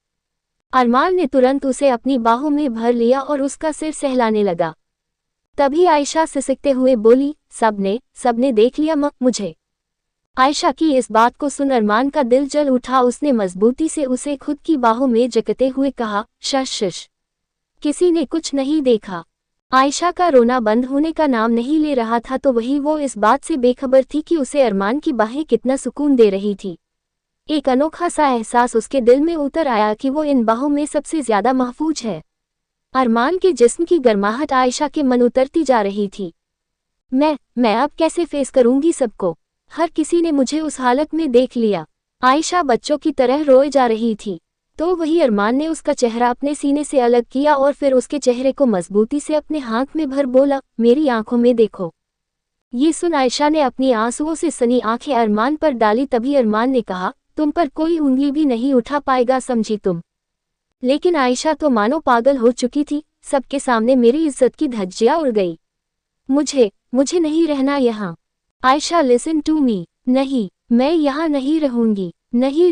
अरमान ने तुरंत उसे अपनी बाहों में भर लिया और उसका सिर सहलाने लगा। तभी आयशा सिसकते हुए बोली, सबने देख लिया मुझे। आयशा की इस बात को सुन अरमान का दिल जल उठा। उसने मजबूती से उसे खुद की बाहों में जकते हुए कहा, शश, किसी ने कुछ नहीं देखा। आयशा का रोना बंद होने का नाम नहीं ले रहा था तो वही वो इस बात से बेखबर थी कि उसे अरमान की बाहें कितना सुकून दे रही थी। एक अनोखा सा एहसास उसके दिल में उतर आया कि वो इन बाहों में सबसे ज्यादा महफूज है। अरमान के जिस्म की गर्माहट आयशा के मन उतरती जा रही थी। मैं अब कैसे फेस करूंगी सबको? हर किसी ने मुझे उस हालत में देख लिया। आयशा बच्चों की तरह रोए जा रही थी। तो वही अरमान ने उसका चेहरा अपने सीने से अलग किया और फिर उसके चेहरे को मजबूती से अपने हाथ में भर बोला, मेरी आंखों में देखो। ये सुन आयशा ने अपनी आंसुओं से सनी आंखें अरमान पर डाली। तभी अरमान ने कहा, तुम पर कोई उंगली भी नहीं उठा पाएगा, समझी तुम। लेकिन आयशा तो मानो पागल हो चुकी थी। सबके सामने मेरी इज्जत की धज्जियां उड़ गई। मुझे नहीं रहना यहाँ। Ayesha listen to me. नहीं, मैं यहाँ नहीं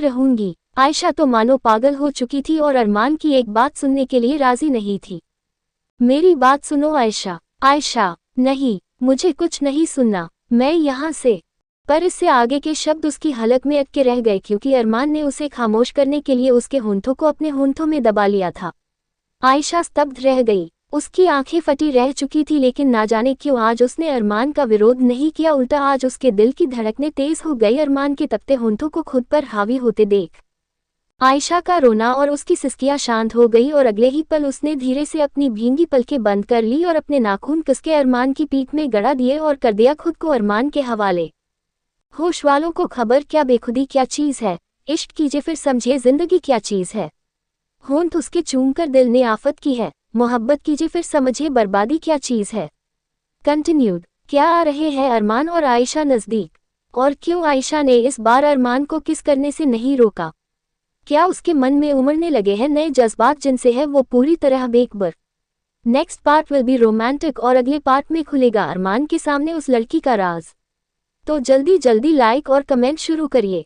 रहूंगी। आयशा तो मानो पागल हो चुकी थी और अरमान की एक बात सुनने के लिए राजी नहीं थी। मेरी बात सुनो आयशा, नहीं, मुझे कुछ नहीं सुनना, मैं यहाँ से। पर इससे आगे के शब्द उसकी हलक में अटके रह गए क्योंकि अरमान ने उसे खामोश करने के लिए उसके होंठों को अपने होंठों में दबा लिया था। आयशा स्तब्ध रह गई। उसकी आंखें फटी रह चुकी थी, लेकिन ना जाने क्यों आज उसने अरमान का विरोध नहीं किया। उल्टा आज उसके दिल की धड़कनें तेज हो गई अरमान के तपते होंठों को खुद पर हावी होते देख। आयशा का रोना और उसकी सिसकियां शांत हो गई और अगले ही पल उसने धीरे से अपनी भींगी पलकें बंद कर ली और अपने नाखून कसके अरमान की पीठ में गड़ा दिए और कर दिया खुद को अरमान के हवाले। होश वालों को खबर क्या बेखुदी क्या चीज है, इश्क कीजिए फिर समझिए जिंदगी क्या चीज है। होंठ उसके चूमकर दिल ने आफत की है, मोहब्बत कीजिए फिर समझिए बर्बादी क्या चीज है। कंटिन्यूड। क्या आ रहे हैं अरमान और आयशा नजदीक? और क्यों आयशा ने इस बार अरमान को किस करने से नहीं रोका? क्या उसके मन में उमड़ने लगे हैं नए जज्बात जिनसे है वो पूरी तरह बेखबर? Next part will be romantic और अगले पार्ट में खुलेगा अरमान के सामने उस लड़की का राज। तो जल्दी लाइक और कमेंट शुरू करिए।